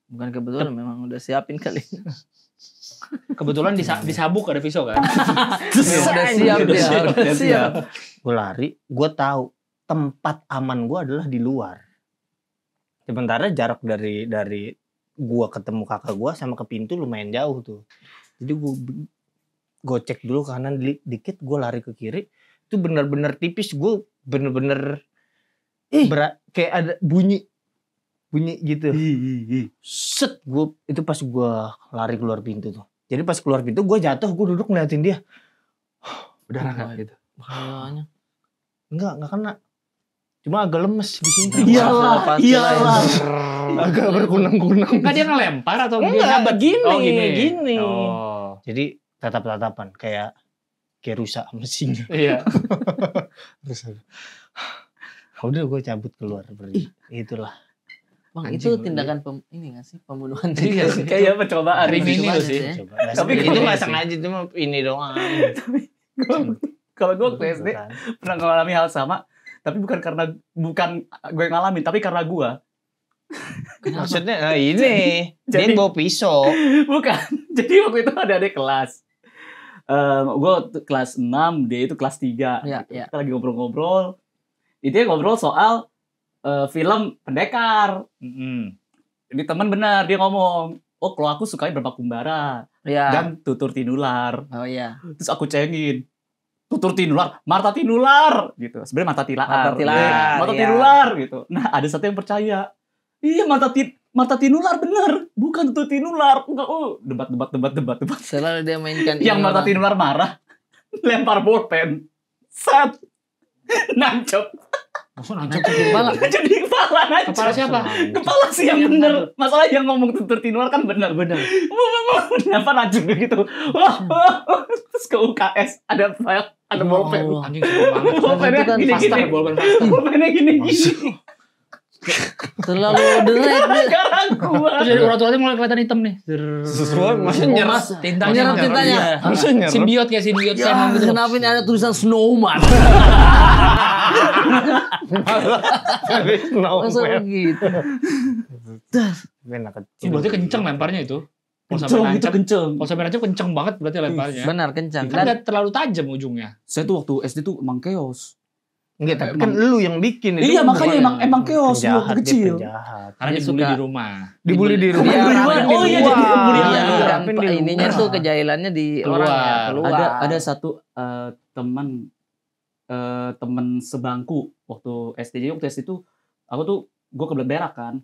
Bukan kebetulan, memang udah siapin kali. Kebetulan disabuk ada pisau kan. Udah siap dia. Udah siap. Gue lari, gue tahu tempat aman gue adalah di luar. Sementara jarak dari gue ketemu kakak gue sama ke pintu lumayan jauh tuh. Jadi gue gocek dulu kanan dikit, gue lari ke kiri. Itu bener-bener tipis, gue bener-bener kayak ada bunyi gitu. Set, gue itu pas gue lari keluar pintu tuh. Jadi pas keluar pintu gue jatuh, gue duduk ngeliatin dia. Berdarah kan gitu. Bahayanya. Enggak kena. Cuma agak lemes di sini. Iyalah. Agak berkunang-kunang. Enggak dia ngelempar atau dia Enggak, nyabet? gini. Oh. Jadi tatap-tatapan kayak rusak mesinnya. Iya. Udah gue cabut keluar pergi. Itulah. Bang, Anjing, itu tindakan ini nggak sih? Pembunuhan. Iya sih. Kayak percobaan. Kriminal Pembunuhan sih. ya. Coba. Tapi itu kalau- nggak sengaja, itu mah ini doang. Kalau gue waktu SD pernah mengalami hal sama, tapi bukan gue yang ngalamin, tapi karena gue. Maksudnya ini Jadi- dia bawa pisau. Bukan. Jadi waktu itu ada adik kelas. Gue kelas 6, dia itu kelas 3. Iya, iya. Kita lagi ngobrol-ngobrol. Dia ngobrol soal film Pendekar. Ini teman benar, dia ngomong, oh kalau aku sukanya Berapa Kumbara Iya. dan Tutur Tinular. Oh iya. Terus aku cengin, Tutur Tinular, Marta Tinular gitu. Sebenarnya Marta Tilaar. Marta Tilaar, Iya, Marta iya. Tinular gitu. Nah, ada satu yang percaya. Iya, Marta Tinular bener, bukan Tutur Tinular. Enggak, debat. Selalu dia mainkan Yang ini Marta orang. Tinular marah, lempar bolpen. Set. Nancep. Nancep di kepala. Jadi kepala nancep. Kepala siapa? Kepala sih yang bener. Masalah yang ngomong Tutur Tinular kan bener. Kenapa nancep gitu? Terus ke UKS ada file, ada bolpen. Allah. Anjing seru banget. Bolpennya Itu kan gini-gini. Faster, bolpen faster. Bolpennya gini-gini. Terlalu deret dia. Sekarang gua. Terus dari urat-uratnya mulai kelihatan hitam nih. Masa nyerah? Tintanya. Menyerap tintanya. Iya. Masa nyerah? Simbiot kayak simbiot Ya, Venom gitu. kenapa ini ada tulisan snowman? Masa begitu? Enak kecil. Berarti kenceng lemparnya itu. Kalau sampai Kenceng, itu nancep, kenceng. kalau sampai nancep kenceng banget berarti lemparnya. Benar, kencang. Kan nggak terlalu tajam ujungnya. Saya tuh waktu SD tuh emang chaos. Enggak, tapi kan lu yang bikin itu. Iya, kan makanya bukan emang chaos penjahat, waktu dia kecil. penjahat. Karena Dia dibully suka- di rumah. Dibully di rumah. Dia Dibully di ramen luar. di Oh iya, luar. jadi dibully Iya, di luar. Ramen di ininya luar. tuh kejailannya di Keluar. orangnya keluar. Ada satu teman sebangku waktu SD. Jadi waktu SD tuh aku tuh gue kebelet berak kan.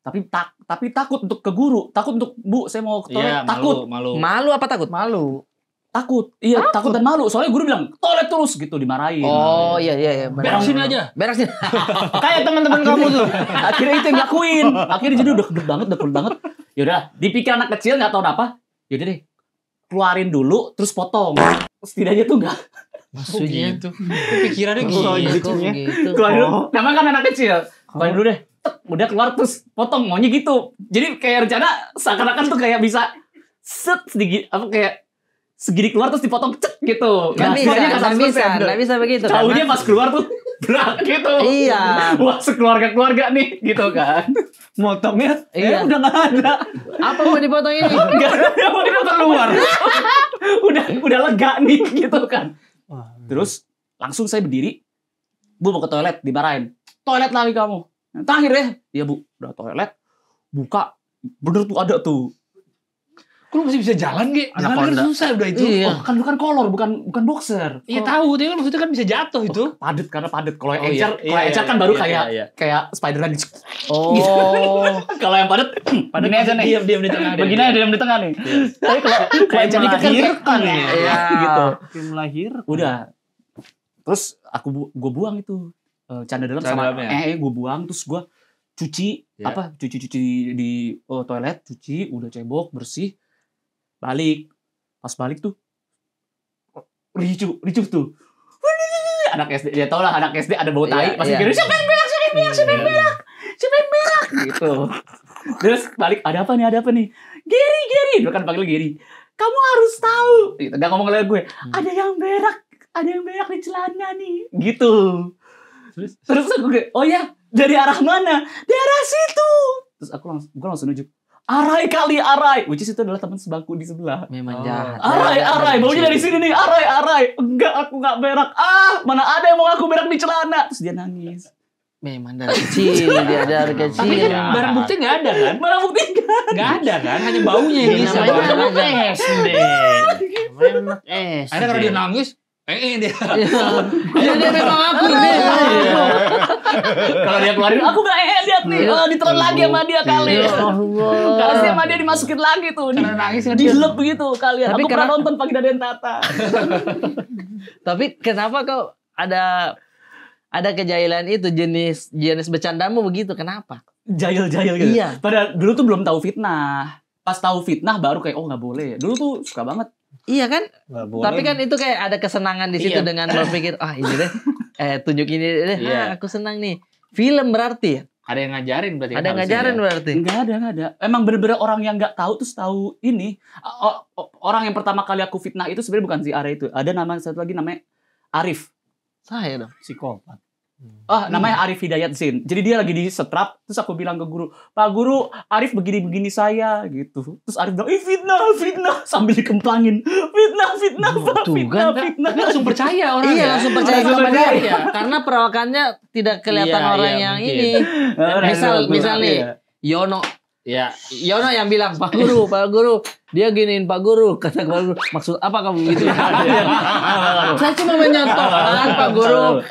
Tapi takut untuk ke guru, takut untuk Bu, saya mau ke toilet, Iya, takut. malu. Malu apa takut? Malu. Takut. Iya, takut dan malu. Soalnya guru bilang, "Toilet terus" gitu, dimarahin. Oh iya. Berak sini aja. Berak sini. Kayak teman-teman kamu tuh. Akhirnya itu yang dilakuin. Akhirnya jadi udah kedut banget. Yaudah, dipikir anak kecil nggak tahu apa. Yaudah deh, keluarin dulu terus potong. Setidaknya tuh enggak. Maksudnya gitu. Pikirannya gitu. gitu. Keluarin dulu. Namanya kan anak kecil. Keluarin dulu deh. Udah keluar terus potong, maunya gitu. Jadi kayak rencana seakan-akan tuh kayak bisa sedikit apa kayak segini keluar terus dipotong cek gitu. Nggak bisa begitu. Tahunya pas keluar tuh berat gitu. Iya. Wah, sekeluarga nih gitu kan. Motongnya udah nggak ada. Apa mau dipotong ini? Nggak ada, mau dipotong keluar. udah lega nih gitu kan. Terus langsung saya berdiri. Bu mau ke toilet, dimarahin. Toilet lagi kamu. Terakhir ya. Iya bu, udah toilet. Buka. Bener tuh ada tuh. Kok lu masih bisa jalan, Ge? Anak Jalan kan susah udah itu. Iya. Oh, kan bukan kolor, bukan boxer. Iya tahu, tapi kan maksudnya kan bisa jatuh itu. Padet karena padet. Kalau Oh, encer, iya. kalau Iya, encer kan iya, baru iya, kayak Spider-Man. Oh. Kalau yang padet, begini aja nih. Diam di tengah. Begini aja diam di tengah nih. Tapi kalau encer dikit kan Iya. gitu. Kayak melahirkan. Udah. Terus gue buang itu canda dalam sama gue buang, terus gue cuci cuci di toilet, cuci udah cebok bersih, balik. Pas balik tuh ricuh tuh. Anak SD, ya tau lah anak SD ada bau tai, pasti kira siapa yang berak gitu. Terus balik, ada apa nih? Geri, dia kan panggil Geri. Kamu harus tahu. Gitu. Dia ngomong ke gue, ada yang berak di celana nih, gitu. Terus aku kayak, oh ya, dari arah mana? Dari arah situ. Terus gue langsung nunjuk, Arai, which is itu adalah teman sebangku di sebelah. Memang jahat. Arai, baunya dari sini nih, Arai. Enggak, aku nggak berak. Mana ada yang mau aku berak di celana? Terus dia nangis. Memang dari kecil, dia dari kecil. Tapi kan barang bukti nggak ada kan? Nggak ada kan? Hanya baunya yang bisa. Namanya Namanya SD. Namanya anak SD. Akhirnya kalau dia nangis, dia. Dia memang aku nih. Kalau dia keluarin, aku nggak lihat nih. Ditelan lagi sama dia kali. Kalau dia sama dia dimasukin lagi tuh. Karena nangis dilep begitu kalian. Tapi aku pernah nonton Pagi dan Tata. Tapi kenapa kau ada kejahilan itu, jenis bercandamu begitu, kenapa? Jahil gitu. Iya. Padahal dulu tuh belum tahu fitnah. Pas tahu fitnah baru kayak nggak boleh. Dulu tuh suka banget. Iya kan? Nggak boleh. Tapi kan itu kayak ada kesenangan di situ dengan berpikir, ini deh, tunjuk ini deh, aku senang nih. Film berarti ya? Ada yang ngajarin berarti. Ada yang ngajarin berarti? Enggak ada. Emang bener-bener orang yang nggak tahu terus tahu ini. Orang yang pertama kali aku fitnah itu sebenarnya bukan si Are itu. Ada satu lagi namanya Arif. Saya dong. Psikopat. Namanya Arif Hidayat Zain. Jadi dia lagi di setrap, terus aku bilang ke guru, Pak Guru, Arif begini-begini saya gitu. Terus Arif bilang, fitnah sambil dikemplangin. Fitnah. Tapi langsung percaya orang. Iya, langsung percaya sama dia. Iya. Karena perawakannya tidak kelihatan orang yang mungkin. ini. Misal nih, Yono yang bilang, Pak Guru, dia giniin Pak Guru, kata Pak Guru, maksud apa kamu gitu? Saya cuma menyontohkan Pak Guru.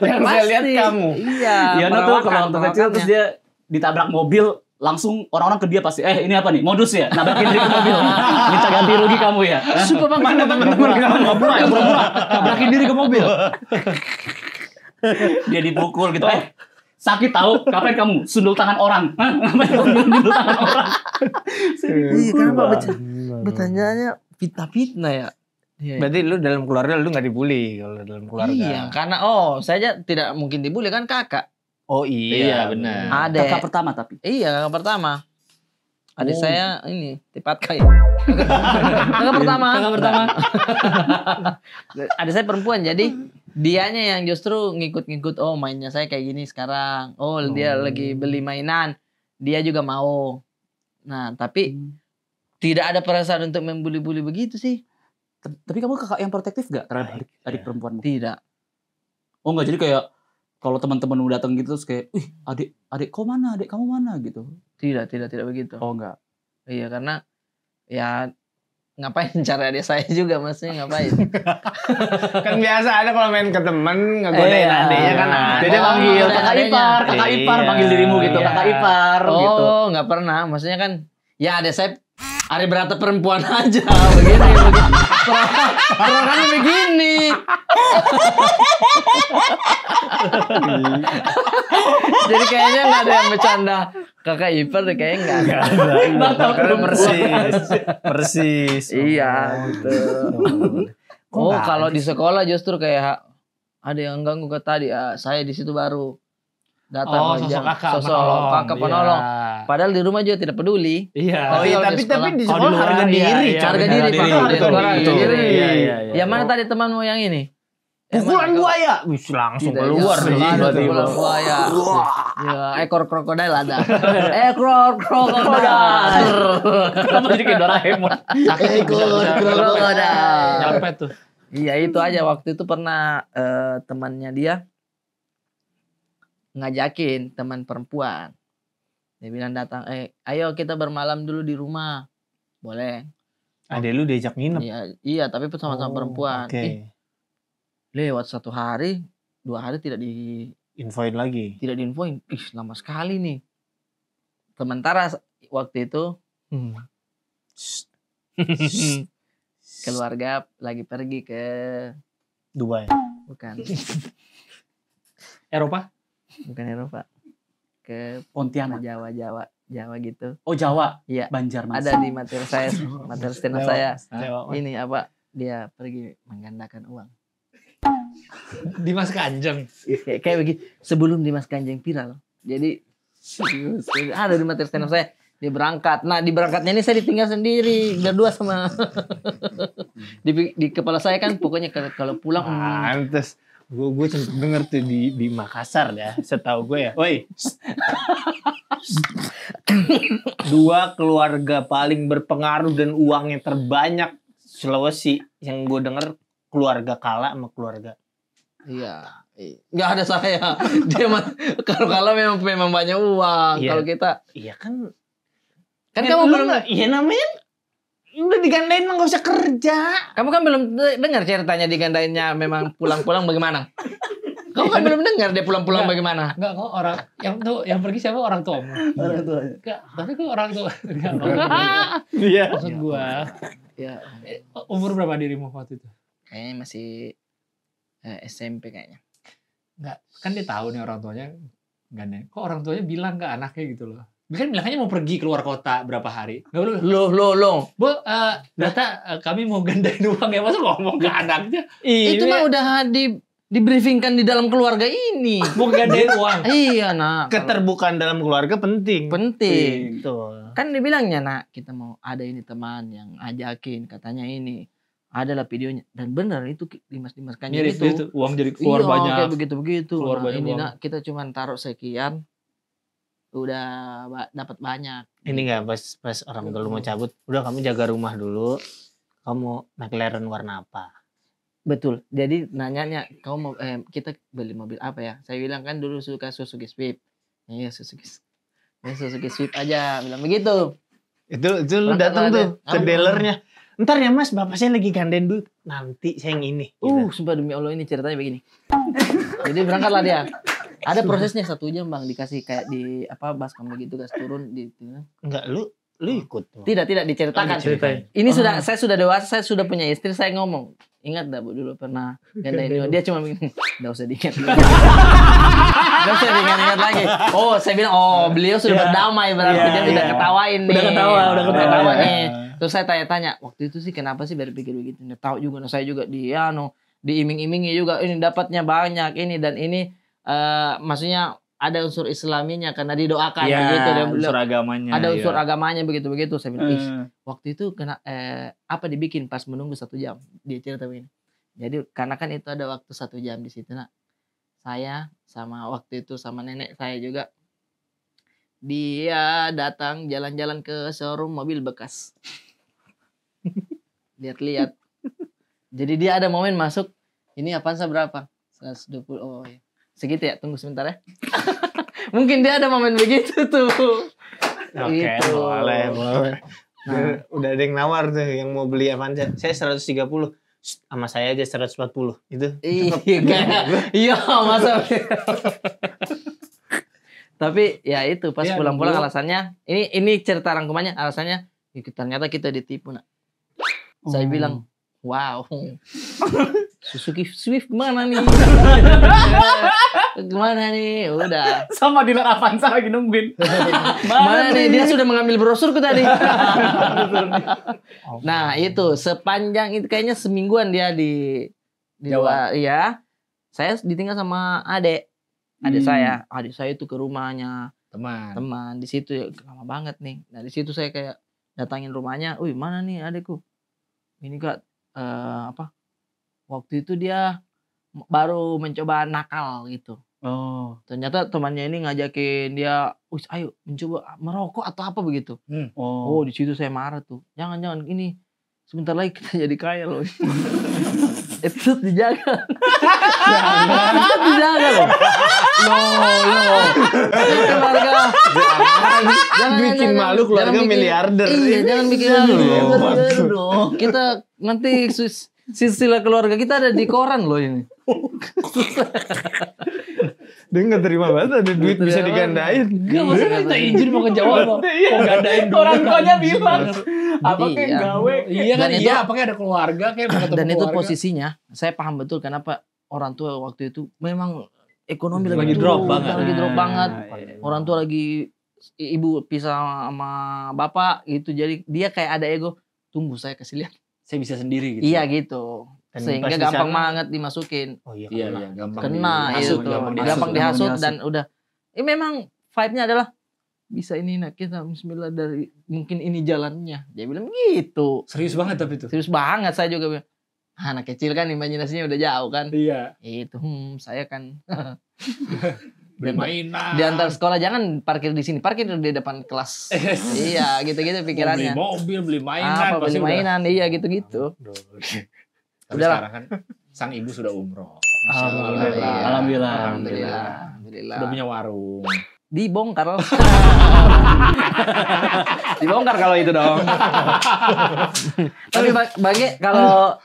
Yang saya lihat kamu. Iya. Yono tuh kalau waktu kecil terus dia ditabrak mobil, langsung orang-orang ke dia pasti, ini apa nih, modus ya, nabrakin diri ke mobil, minta ganti rugi kamu ya. Super Bang, mana teman-teman kamu nggak murah, nabrakin diri ke mobil. Dia dipukul gitu, sakit tahu, kapan kamu sundul tangan orang? Ngapain kamu sundul tangan orang? Iya, kenapa bertanyanya fitnah ya? Iya. Berarti lu dalam keluarga lu nggak dibully kalau dalam keluarga. Iya, karena saya tidak mungkin dibully kan kakak. Oh iya benar. Adek. Kakak pertama tapi. Iya, kakak pertama. Adik saya ini tipat kayak. Kakak pertama. Adik saya perempuan, jadi dianya yang justru ngikut-ngikut. Oh, mainnya saya kayak gini sekarang. Oh, dia lagi beli mainan, dia juga mau. Nah, tapi tidak ada perasaan untuk membuli-buli begitu sih. Tapi kamu kakak yang protektif gak terhadap adik perempuanmu? Tidak. Oh enggak, jadi kayak kalau teman-teman udah datang gitu terus kayak, adik kau mana, adik kamu mana gitu. Tidak begitu. Oh enggak. Iya, karena ya ngapain cari adik saya juga, maksudnya ngapain. Kan biasa ada kalau main ke temen ngegodain adiknya kan ada. Jadi panggil kakak ipar, panggil dirimu gitu, kakak ipar gitu. Oh, enggak pernah. Maksudnya kan ya adik saya Ari Berata perempuan aja begini. Perawakannya begini. Jadi kayaknya nggak ada yang bercanda Kakak ipar deh kayaknya enggak ada. Persis. Iya gitu. Oh kalau di sekolah justru kayak ada yang ganggu ke tadi, saya di situ baru datang. Sosok kakak penolong. Padahal di rumah juga tidak peduli. Iya. Tapi di sekolah harga diri. Harga diri. Yang mana tadi temanmu yang ini? Pukulan buaya. Wih, langsung keluar Pukulan buaya. Ya, ekor krokodil ada. Ekor krokodil. Kamu jadi kayak Doraemon. Ekor krokodil. Nyampe tuh. Iya itu aja. Waktu itu pernah temannya dia ngajakin teman perempuan. Dia bilang datang, ayo kita bermalam dulu di rumah. Boleh. Adek lu diajak nginep? Iya tapi sama-sama perempuan. Oke. Lewat 1 hari, 2 hari tidak infoin lagi. Tidak diinfoin. Lama sekali nih. Sementara waktu itu keluarga lagi pergi ke Dubai. Bukan. Eropa? Bukan Eropa. Ke Pontianak. Jawa gitu. Oh Jawa. Iya. Banjarmasin. Ada di materi saya, materi steno saya. Jawa. Ini apa? Dia pergi menggandakan uang. Dimas Kanjeng. Kayak begini. Sebelum Dimas Kanjeng viral. Jadi ada di materi stand up saya. Dia berangkat. Nah di berangkatnya ini saya ditinggal sendiri. Berdua sama. di kepala saya kan pokoknya kalau pulang. Pantes. Gue sempet denger tuh di Makassar ya. Setahu gue ya. Woi. 2 keluarga paling berpengaruh dan uangnya terbanyak Sulawesi. Yang gue denger keluarga Kala sama keluarga. Iya. Nggak ada saya. Dia kalau Kala memang banyak uang. Iya. Kalau kita. Iya kan Kamu belum. Iya namanya udah digandain mah gak usah kerja. Kamu kan belum dengar ceritanya digandainnya memang pulang-pulang bagaimana? Kamu kan belum dengar dia pulang-pulang bagaimana? Enggak kok orang yang pergi siapa orang tuamu? Orang tua. Enggak, tapi kok orang tua. Iya. Maksud gua. Ya. Umur berapa dirimu waktu itu? Kayaknya masih SMP kayaknya. Enggak, kan dia tahu nih orang tuanya gandain. Kok orang tuanya bilang ke anaknya gitu loh. Kan bilangnya mau pergi keluar kota berapa hari. Enggak boleh. Loh. Bu, kami mau gandain uang ya. Masa ngomong ke anaknya? Itu mah udah di briefingkan di dalam keluarga ini. Mau gandain uang. Iya, nak. Keterbukaan dalam keluarga penting. Betul. Kan dibilangnya, nak, kita mau ada ini teman yang ajakin katanya ini. Adalah videonya dan benar itu Dimas Kanjeng itu. Uang jadi keluar banyak. Kayak begitu. Keluar banyak ini uang. nak kita cuma taruh sekian. Udah dapat banyak. Ini nggak pas orang tua lu mau cabut, udah kamu jaga rumah dulu. Kamu McLaren warna apa? Betul. Jadi nanyanya, kamu mau kita beli mobil apa ya? Saya bilang kan dulu suka Suzuki Swift. Iya Suzuki Swift aja, bilang begitu. Itu lu datang tuh ke dealernya. Ntar ya mas, bapak saya lagi gandain duit. Nanti saya yang ini. Sumpah demi Allah ini ceritanya begini. Jadi berangkatlah dia. Ada prosesnya 1 jam bang, dikasih kayak di baskom begitu gas turun di. Enggak, lu ikut. Tidak diceritakan. Ini saya sudah dewasa, saya sudah punya istri, saya ngomong. Ingat dah Bu dulu pernah gandain dia cuma begini. Enggak usah diingat. Enggak usah diingat lagi. Oh, saya bilang beliau sudah berdamai berarti dia tidak ketawain nih. Udah ketawa nih. Terus saya tanya-tanya, waktu itu sih kenapa sih berpikir begitu? Nggak tahu juga, saya juga diiming-imingi juga ini dapatnya banyak ini dan ini maksudnya ada unsur islaminya karena didoakan begitu dan unsur agamanya. Ada unsur agamanya begitu. Saya bilang, waktu itu kena apa dibikin pas menunggu 1 jam. Dia cerita begini. Jadi karena kan itu ada waktu 1 jam di situ nak. Saya sama waktu itu sama nenek saya juga. Dia datang jalan-jalan ke showroom mobil bekas. Lihat-lihat. Jadi dia ada momen masuk. Ini Avanza berapa? 120. Oh iya. Segitu ya, tunggu sebentar ya. Mungkin dia ada momen begitu tuh. Oke, gitu. boleh. Nah, udah ada yang nawar tuh yang mau beli Avanza. Saya 130. Sama saya aja 140. Itu. Iya, masa. Tapi ya itu pas pulang-pulang alasannya. Ini cerita rangkumannya, alasannya ternyata kita ditipu nak. Saya bilang, wow. Suzuki Swift gimana nih? Gimana nih? Udah. Sama dealer Avanza lagi nungguin. Mana nih? Dia sudah mengambil brosurku tadi. Nah itu sepanjang itu kayaknya semingguan dia di Jawa. luar. Iya. Saya ditinggal sama adik saya. Adik saya itu ke rumahnya teman. Di situ ya, lama banget nih. Nah di situ saya kayak datangin rumahnya. Wih mana nih adikku? Ini kak waktu itu dia baru mencoba nakal gitu. Oh. Ternyata temannya ini ngajakin dia, ayo mencoba merokok atau apa begitu. Oh di situ saya marah tuh. Jangan ini sebentar lagi kita jadi kaya loh. Itu dijaga. Itu dijaga loh. Loh. Keluarga. Bikin malu keluarga miliarder. Iya, jangan bikin malu. Kita nanti silsilah keluarga kita ada di koran loh ini. Dia nggak terima banget ada duit bisa digandain. Gak maksudnya minta izin mau ke Jawa loh. Mau gandain dulu. Orang tuanya bilang. Apa kayak Iya. gawe. Iya kan, Dan iya apakah ada keluarga kayak mau ketemu Dan itu keluarga. posisinya saya paham betul kenapa orang tua waktu itu memang ekonomi Lagi turun, drop banget. lagi drop banget. Iya. Orang tua lagi ibu pisah sama bapak gitu. Jadi dia kayak ada ego. Tunggu saya kasih lihat. Saya bisa sendiri gitu. Iya gitu. Dan Sehingga pas di gampang sana- banget dimasukin. Oh iya, Iya, kena. gampang Kena dihasut, itu. gampang Gampang dihasut dihasut. dan udah. Ini memang vibe-nya adalah bisa ini nak kita bismillah dari mungkin ini jalannya. Dia bilang gitu. Serius banget tapi itu. Serius banget saya juga bilang. Anak kecil kan imajinasinya udah jauh kan. Iya. Itu saya kan Beli mainan. di antar sekolah jangan parkir di sini, parkir di depan kelas. Iya, gitu-gitu pikirannya. Mau beli mobil, beli mainan. Apa beli pasti udah. mainan, iya gitu-gitu. Tapi Udahlah. sekarang kan sang ibu sudah umroh. Alhamdulillah. Alhamdulillah. Alhamdulillah. Sudah punya warung. Dibongkar. Dibongkar kalau itu dong. Tapi bagi kalau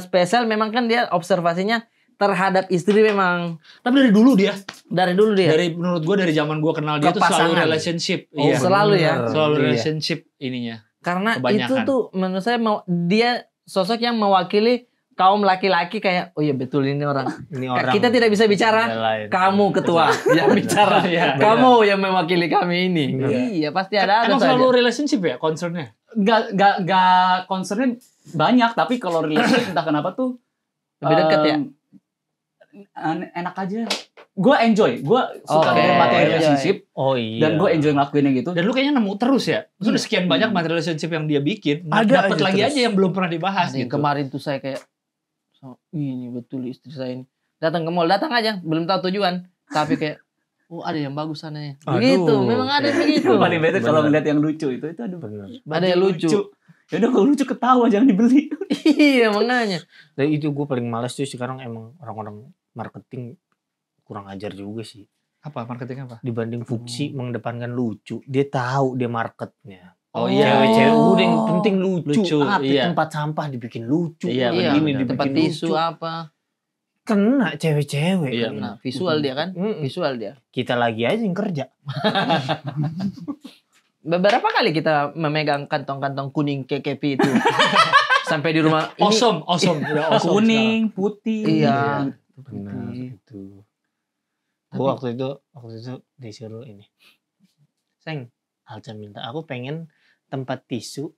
spesial memang kan dia observasinya terhadap istri memang Tapi dari dulu dia. dari dulu dia. Dari menurut gue dari zaman gue kenal dia tuh selalu Kepasangan. relationship. Oh, selalu ya. Selalu Iya. relationship ininya. Karena Kebanyakan. itu tuh menurut saya dia sosok yang mewakili kaum laki-laki kayak oh iya betul ini orang. Ini orang. Kita tidak bisa bicara, Belain. kamu ketua yang bicara. Iya. Kamu yang mewakili kami ini. Iya, pasti ada Emang saja. selalu relationship ya concernnya? Gak concernnya banyak, tapi kalau relationship entah kenapa tuh Lebih dekat ya? Enak aja. Gue enjoy, gue suka Oke, dengan materi enjoy. relationship Oh iya. dan gue enjoy ngelakuinnya gitu. Dan lu kayaknya nemu terus ya? Sudah sekian banyak materi relationship yang dia bikin. Ada Dapat aja lagi terus. aja yang belum pernah dibahas Ada yang gitu. kemarin tuh saya kayak ini betul istri saya ini. Datang ke mall, datang aja, belum tahu tujuan, tapi kayak ada yang bagus sana ya. Begitu, Aduh. memang ada yang begitu. Yang paling bete kalau Bener. ngeliat yang lucu itu aduh. Bener. Ada yang lucu. Ya udah kalau lucu ketawa jangan dibeli. Iya, makanya. Dan itu gue paling males tuh sekarang emang orang-orang marketing kurang ajar juga sih. Apa marketing apa? Dibanding fungsi mengedepankan lucu, dia tahu dia marketnya. Oh iya. Cewek-cewek udah yang penting lucu. Lucu, Apa iya. tempat sampah dibikin lucu. Iya, Iya, Begini dibikin tempat lucu. tisu apa. Kena cewek-cewek. Iya, kena. Nah, visual dia kan? Mm-mm. Visual dia. Kita lagi aja yang kerja. Beberapa kali kita memegang kantong-kantong kuning KKP itu. Sampai di rumah ini. Awesome. Udah awesome Kuning, putih. Iya. Benar itu. Gue waktu itu disuruh ini. Seng, Alca minta aku pengen tempat tisu.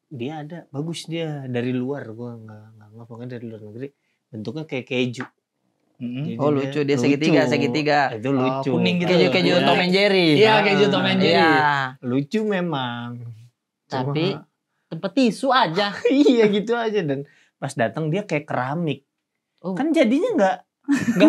Dia ada, bagus dia dari luar. Gue nggak pokoknya dari luar negeri. Bentuknya kayak keju. sekarang. Jadi Oh lucu, dia segitiga. Itu lucu. kuning gitu. Keju-keju Iya. Tom and Jerry. Iya, keju Tom and Jerry. Iya. Lucu memang. Tapi Cuma- tempat tisu aja. iya gitu aja, dan pas datang dia kayak keramik. Oh. Kan jadinya nggak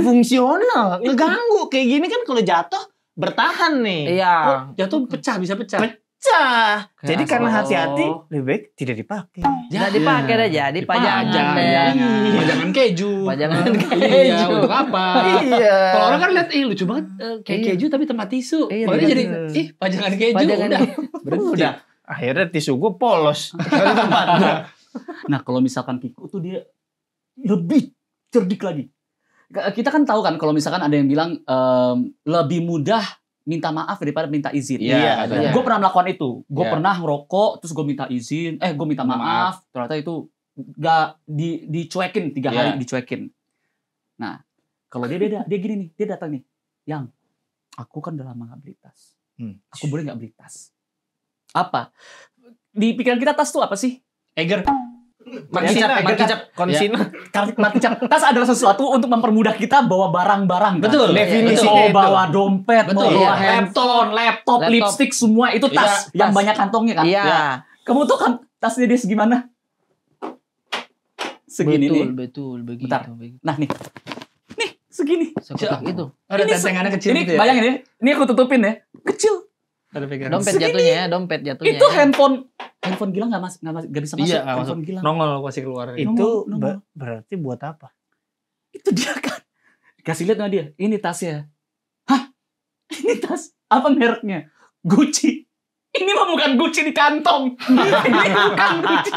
fungsional, ngeganggu. Kayak gini kan kalau jatuh bertahan nih. Iya. Jatuh pecah, bisa pecah. Pecah. Jadi karena Oh. hati-hati lebih baik tidak dipakai. Nggak dipakai dah jadi pajangan. Dipajang. deh. Pajangan keju. Pajangan Iya, keju. untuk apa? Iya. Kalau orang kan lihat, lucu banget kayak Iya. keju tapi tempat tisu. Iya, Makanya jadi, bener. pajangan keju. Pajangan udah. keju. Berhenti. Udah. Akhirnya tisu gue polos dari tempatnya. Nah kalau misalkan Kiko tuh dia lebih cerdik lagi. Kita kan tahu kan kalau misalkan ada yang bilang lebih mudah minta maaf daripada minta izin. Iya, iya. Gue pernah melakukan itu. Gue Iya. pernah ngerokok terus gue minta izin. Gue minta maaf. Ternyata itu Gak dicuekin 3 hari dicuekin. Nah, kalau dia gini nih, dia datang nih, yang aku kan udah lama gak beli tas. Aku boleh gak beli tas? Apa? Di pikiran kita tas tuh apa sih? Eger. Markicap, konsina. Markicap. Tas adalah sesuatu untuk mempermudah kita bawa barang-barang. Betul. Kan? Definisi mau bawa dompet, mau bawa handphone, laptop, lipstick, semua itu tas yang banyak kantongnya kan. Iya. Kamu tuh kan tasnya dia segimana? Segini nih. Betul, begitu. Bentar. Nah nih segini. Sekotak itu. Ada tentengannya kecil ini gitu ya. bayangin ya. Ini aku tutupin ya. Kecil. Ada pegangan. Dompet jatuhnya. Itu handphone Gilang nggak bisa masuk. Iya, handphone Gilang. Nongol pasti keluar. Itu Nongol. berarti buat apa? Itu dia kan. Kasih lihat sama dia. Ini tasnya. Hah? Ini tas. Apa mereknya? Gucci. Ini mah bukan Gucci di kantong. Ini bukan Gucci.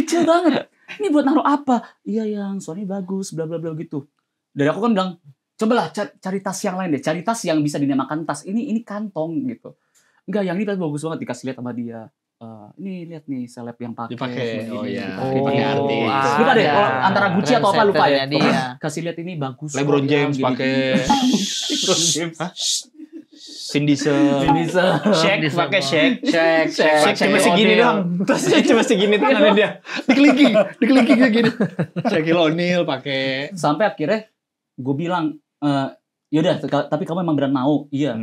Kecil banget. Ini buat naruh apa? Iya yang soalnya bagus, bla bla bla gitu. Dari aku kan bilang, cobalah cari tas yang lain deh. Cari tas yang bisa dinamakan tas. Ini kantong gitu. Enggak, yang ini bagus banget, dikasih lihat sama dia. Ini lihat nih seleb yang pakai. Oh iya. Dipakai artis. Lupa deh antara Gucci atau apa lupa ya. Dia. Kasih lihat ini bagus. LeBron James pakai. LeBron James. Vin Diesel. Shake pakai shake. Shake Cuma segini doang. Tasnya cuma segini tangannya dia. Dikelingking gini. Shaquille O'Neal pakai. Sampai akhirnya gue bilang, yaudah, tapi kamu emang beneran mau? Iya.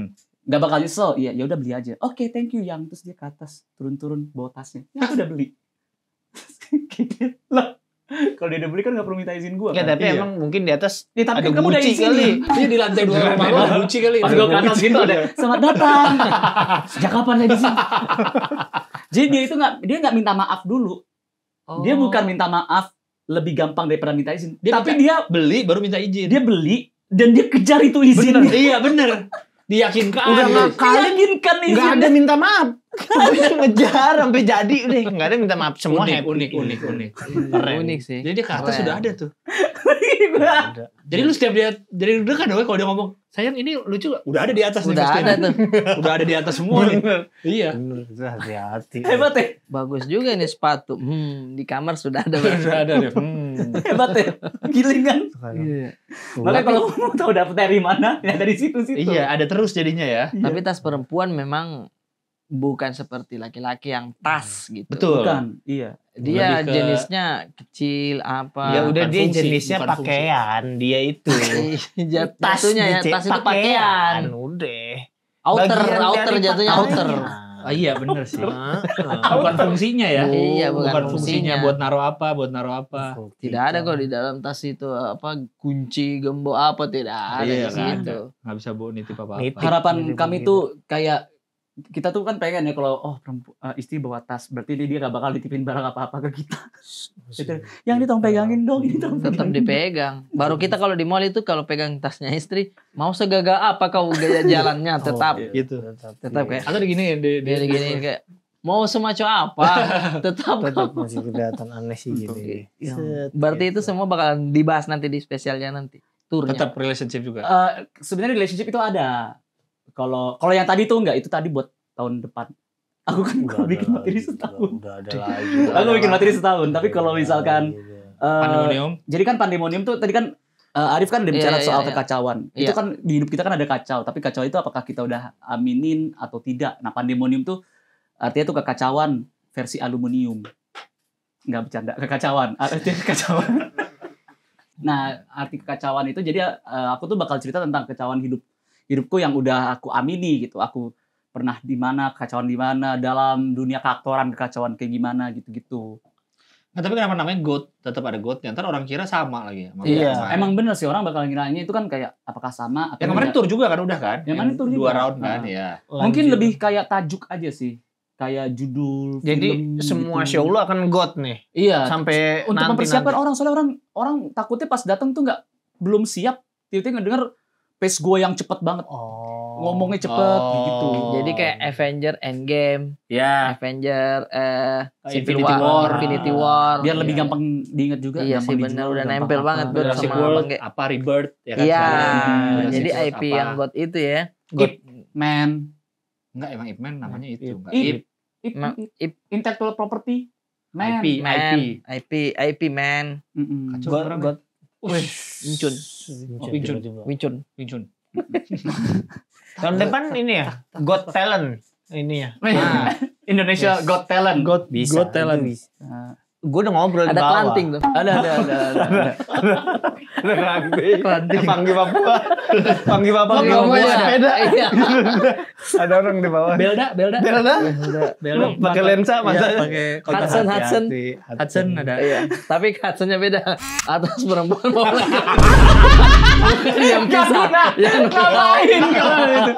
Gak bakal nyesel? Iya, yaudah beli aja. Oke, thank you yang. Terus dia ke atas, turun bawa tasnya. Ya, aku udah beli. Lah, kalau dia udah beli kan gak perlu minta izin gue. Ya, kan? tapi emang mungkin di atas tapi ada kamu udah Gucci izin kali. Iya di lantai 2 rumah lo Gucci kali. Pas gue ke atas gitu ada, selamat datang. Sejak kapan saya di sini? Jadi dia nggak minta maaf dulu. Dia bukan minta maaf lebih gampang daripada minta izin. Tapi dia beli baru minta izin. Dia beli dan dia kejar itu izinnya. Iya bener. Diyakinkan. Udah diyakinkan izinnya. Nggak ada minta maaf. Udah ngejar sampai jadi udah nggak ada minta maaf semua unik. Unik sih. Jadi di kartu sudah ada tuh. Ada. Jadi lu setiap dia jadi udah kan kalau dia ngomong sayang ini lucu gak? Udah ada di atas udah ada tuh. Udah ada di atas semua nih. Iya. Bener, hati-hati. Hebat ya. Bagus juga nih sepatu. Di kamar sudah ada. Sudah ada deh. Hebat ya. Giling kan. Iya. Makanya kalau mau tahu dapet dari mana ya dari situ-situ. Iya ada terus jadinya ya. Tapi tas perempuan memang bukan seperti laki-laki yang tas gitu. Betul. Bukan. Iya. Dia jenisnya kecil apa. Ya udah bukan dia fungsi, jenisnya bukan pakaian dia itu. Jatuhnya ya tas itu pakaian. Udah. Outer jatuhnya outer. Oh iya bener sih. Bukan fungsinya ya. Iya bukan fungsinya buat naruh apa. Tidak ada kok di dalam tas itu apa kunci gembok apa tidak ada iya, di situ. Nggak bisa bawa nitip apa-apa. Harapan kami tuh kayak kita tuh kan pengen ya kalau istri bawa tas berarti dia gak bakal ditipin barang apa-apa ke kita. Gitu. Yang ini tolong pegangin dong, ini tolong tetap dipegang. Baru kita kalau di mall itu kalau pegang tasnya istri, mau segagah apa kau gaya jalannya tetap gitu. Tetap kayak atau digini dia diginiin kayak mau semacam apa tetap masih kelihatan aneh sih gitu. Berarti itu semua bakalan dibahas nanti di spesialnya nanti. Turnya. Tetap relationship juga. Sebenarnya relationship itu ada. Kalau yang tadi tuh enggak, itu tadi buat tahun depan. Aku kan bikin materi setahun. Udah ada lagi. Aku bikin materi setahun. Tapi kalau misalkan Pandemonium. Jadi kan pandemonium tuh tadi kan Arif kan udah bicara soal kekacauan. Iya. Itu kan di hidup kita kan ada kacau. Tapi kacau itu apakah kita udah aminin atau tidak? Nah pandemonium tuh artinya tuh kekacauan versi aluminium. Nggak bercanda, kekacauan. Artinya kekacauan. Nah arti kekacauan itu jadi aku tuh bakal cerita tentang kekacauan hidupku yang udah aku amini gitu. Aku pernah di mana, kekacauan di mana, dalam dunia keaktoran kekacauan kayak gimana gitu-gitu. Nah, tapi kenapa namanya GOAT? Tetap ada GOAT-nya. Ntar orang kira sama lagi. Iya. Emang bener sih orang bakal ngiranya itu kan kayak apakah sama atau yang kemarin tour juga kan udah kan? Yang kemarin tour juga. 2 round kan, ya. Mungkin lebih kayak tajuk aja sih. Kayak judul jadi film semua gitu. show lu akan GOAT nih. Iya. Sampai untuk mempersiapkan orang, soalnya orang takutnya pas datang tuh belum siap, tiba-tiba ngedenger pace gue yang cepet banget. Ngomongnya cepet gitu. Jadi kayak Avenger Endgame, ya, Avenger Infinity War. Biar lebih gampang diingat juga. Iya sih benar, udah nempel banget buat sama World, apa Rebirth ya kan. Iya. Jadi IP yang buat itu ya. Ip Man. Enggak, emang Ip Man namanya itu. Ip Intellectual Property. IP man. God. Wincun. Tahun depan ini ya, Got Talent ini ya. Indonesia Got Talent. Bisa. Got Talent. Gue udah ngobrol di bawah. Ada kelanting tuh. Ada. Kelanting. Panggi Papua. Panggi Papua sepeda. Iya. Ada orang di bawah. Belda. Pakai lensa masa. Pakai Hudson ada. Iya. Tapi Hudsonnya beda. Atas perempuan bawah lagi. Bukan yang pisah. Yang Ngapain kalau itu?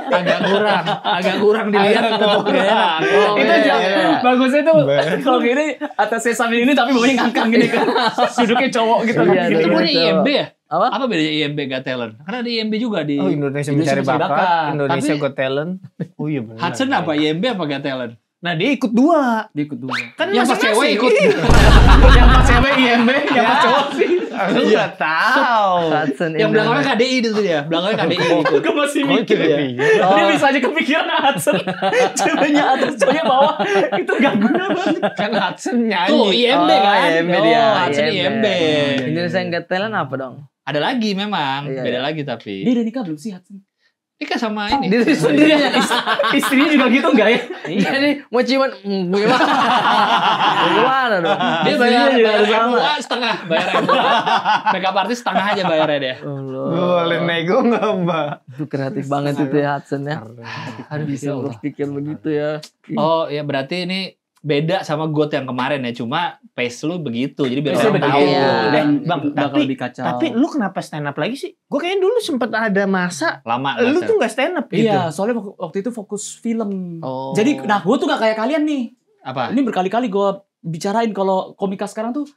Agak kurang dilihat. Itu bagusnya tuh kalau gini atas sesame ini tapi bawahnya ngangkang gini kan. Duduknya cowok gitu. Itu punya IMB ya? Apa bedanya IMB Got Talent? Karena ada IMB juga di Indonesia Mencari Bakat. Indonesia Got Talent. Oh iya benar. Hudson apa IMB apa Got Talent? Nah dia ikut 2. Kan yang pas cewek ikut. Yang pas cewek IMB, yang pas cowok sih. Aku nggak tahu. Yang belakangnya KDI itu dia. Belakangnya KDI ikut. Gue masih mikir ya. Dia bisa aja kepikiran Hudson. Ceweknya atas, cowoknya bawah. Itu gak guna banget. Kan Hudson nyanyi. Tuh IMB kan. IMB dia. Hudson IMB. Indonesia Got Talent apa dong? Ada lagi memang. Beda lagi tapi. Dia udah nikah belum sih Hudson? Nikah sama ini. Diri sendiri. Istrinya juga gitu enggak ya? Iya nih, mau ciuman gimana dong? Dia bayar MUA setengah, bayar MUA. Makeup artist setengah aja bayarnya dia. Boleh nego nggak Mbak? Itu kreatif banget itu ya Hudson ya. Aduh Bisa berpikir begitu ya. Oh ya berarti ini beda sama GOAT yang kemarin ya, cuma pace lu begitu, jadi biar Pace-nya orang begitu. tahu. Iya. Dan Bang, bakal lebih kacau. Tapi lu kenapa stand up lagi sih? Gue kayaknya dulu sempet ada masa Lama lu tuh nggak stand up gitu. Iya, soalnya waktu itu fokus film. Oh. Jadi, nah gue tuh gak kayak kalian nih. apa? Ini berkali-kali gue bicarain kalau komika sekarang tuh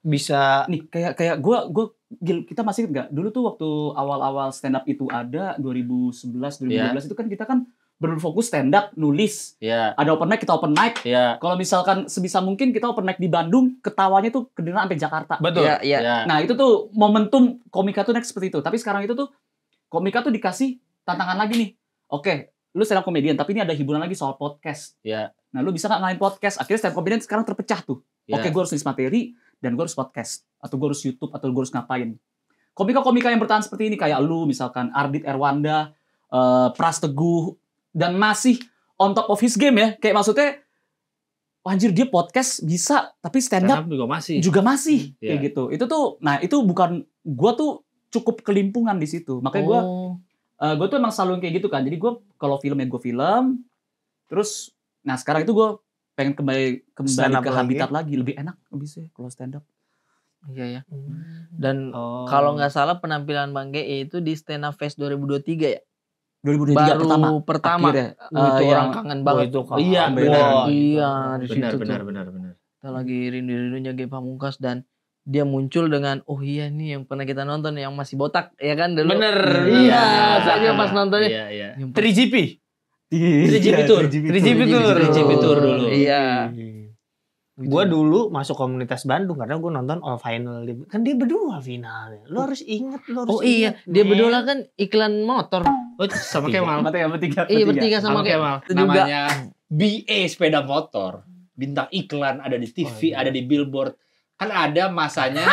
Bisa nih kayak gue kita masih ingat gak? Dulu tuh waktu awal-awal stand up itu ada 2011 2012 itu kan kita kan berfokus stand up, nulis. Iya. Ada open mic, kita open mic. Iya. Kalau misalkan sebisa mungkin kita open mic di Bandung, ketawanya tuh kedengeran sampai Jakarta. betul. Iya. Nah, itu tuh momentum komika tuh next seperti itu. Tapi sekarang itu tuh komika tuh dikasih tantangan lagi nih. Oke, lu stand up comedian, tapi ini ada hiburan lagi soal podcast. Iya. Nah, lu bisa nggak ngalahin podcast? Akhirnya stand up comedian sekarang terpecah tuh. Iya. Oke, gue harus nulis materi dan gue harus podcast atau gue harus YouTube atau gue harus ngapain. Komika-komika yang bertahan seperti ini kayak lu misalkan Ardit Erwanda, Pras Teguh dan masih on top of his game ya. Kayak maksudnya anjir dia podcast bisa tapi stand up juga masih kayak gitu. Itu tuh nah itu bukan gua tuh cukup kelimpungan di situ. Makanya gua tuh emang selalu kayak gitu kan. Jadi gua kalau film ya gua film. Terus nah sekarang itu gua pengen kembali ke habitat lagi lebih enak bisa kalau stand up. Iya ya. Dan kalau nggak salah penampilan Bang GE itu di Stand Up Fest 2023 ya. 2023 baru pertama ya. Itu orang kangen banget. Iya, benar. Di situ benar. Kita lagi rindu-rindunya Ge Pamungkas dan dia muncul dengan iya nih yang pernah kita nonton yang masih botak ya kan dulu. Bener. Iya, saya juga pas nontonnya. Iya. 3GP. 3GP Tour dulu. Iya. Gue dulu masuk komunitas Bandung karena gue nonton all final. Kan dia berdua finalnya. Lu harus inget. Iya, dia berdua kan iklan motor. Oh, sama Kemal. Bertiga. Iya, bertiga sama Kemal. Namanya BA sepeda motor. Bintang iklan ada di TV, ada di billboard. Kan ada masanya.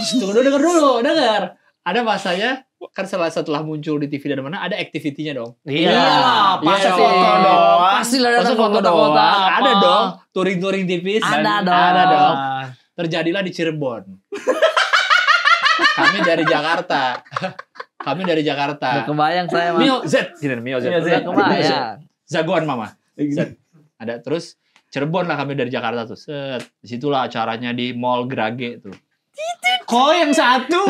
Tunggu dulu, denger. Ada masanya kan setelah muncul di TV dan mana ada activity-nya dong. Iya, pasti foto dong. Pasti lah ada foto dong. Ada dong. Touring tipis. Ada dong. Terjadilah di Cirebon. Kami dari Jakarta. Udah kebayang saya mah. Mio Z. Udah kebayang. Zagoan mama. Z. Ada terus Cirebon lah kami dari Jakarta tuh. Set. Disitulah acaranya di Mall Grage tuh. Kok yang satu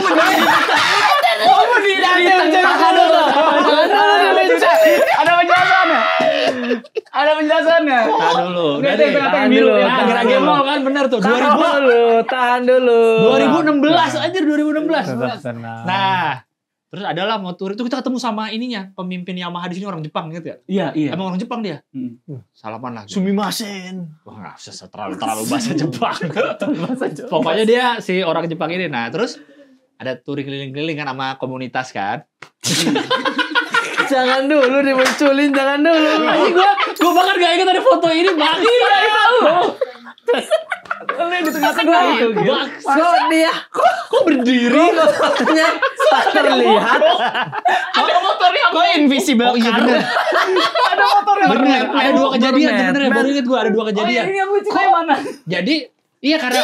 Ada penjelasannya. Tahan dulu. Tahan dulu. Nah, Grage Mall kan bener tuh. Tahan dulu. 2016 anjir 2016. Nah, terus adalah mau tour itu kita ketemu sama ininya, pemimpin Yamaha di sini orang Jepang gitu ya. Iya. Emang orang Jepang dia. Salaman lah. Sumimasen. Wah, enggak usah terlalu bahasa Jepang. Pokoknya dia si orang Jepang ini. Nah, terus ada touring keliling-keliling kan sama komunitas kan. Jangan dulu dimunculin, jangan dulu. Gua bahkan gak ingat ada foto ini, Bang. Iya, tahu. Lu di tengah-tengah itu. Kok dia Kok berdiri? motornya tak terlihat. Ada motor yang Kok invisible? Oh iya bener. ada motor yang Bener. Ada dua kejadian Mad, bener. Baru inget gue ada dua Oh iya, kejadian. ini yang lucu kayak mana? Jadi iya karena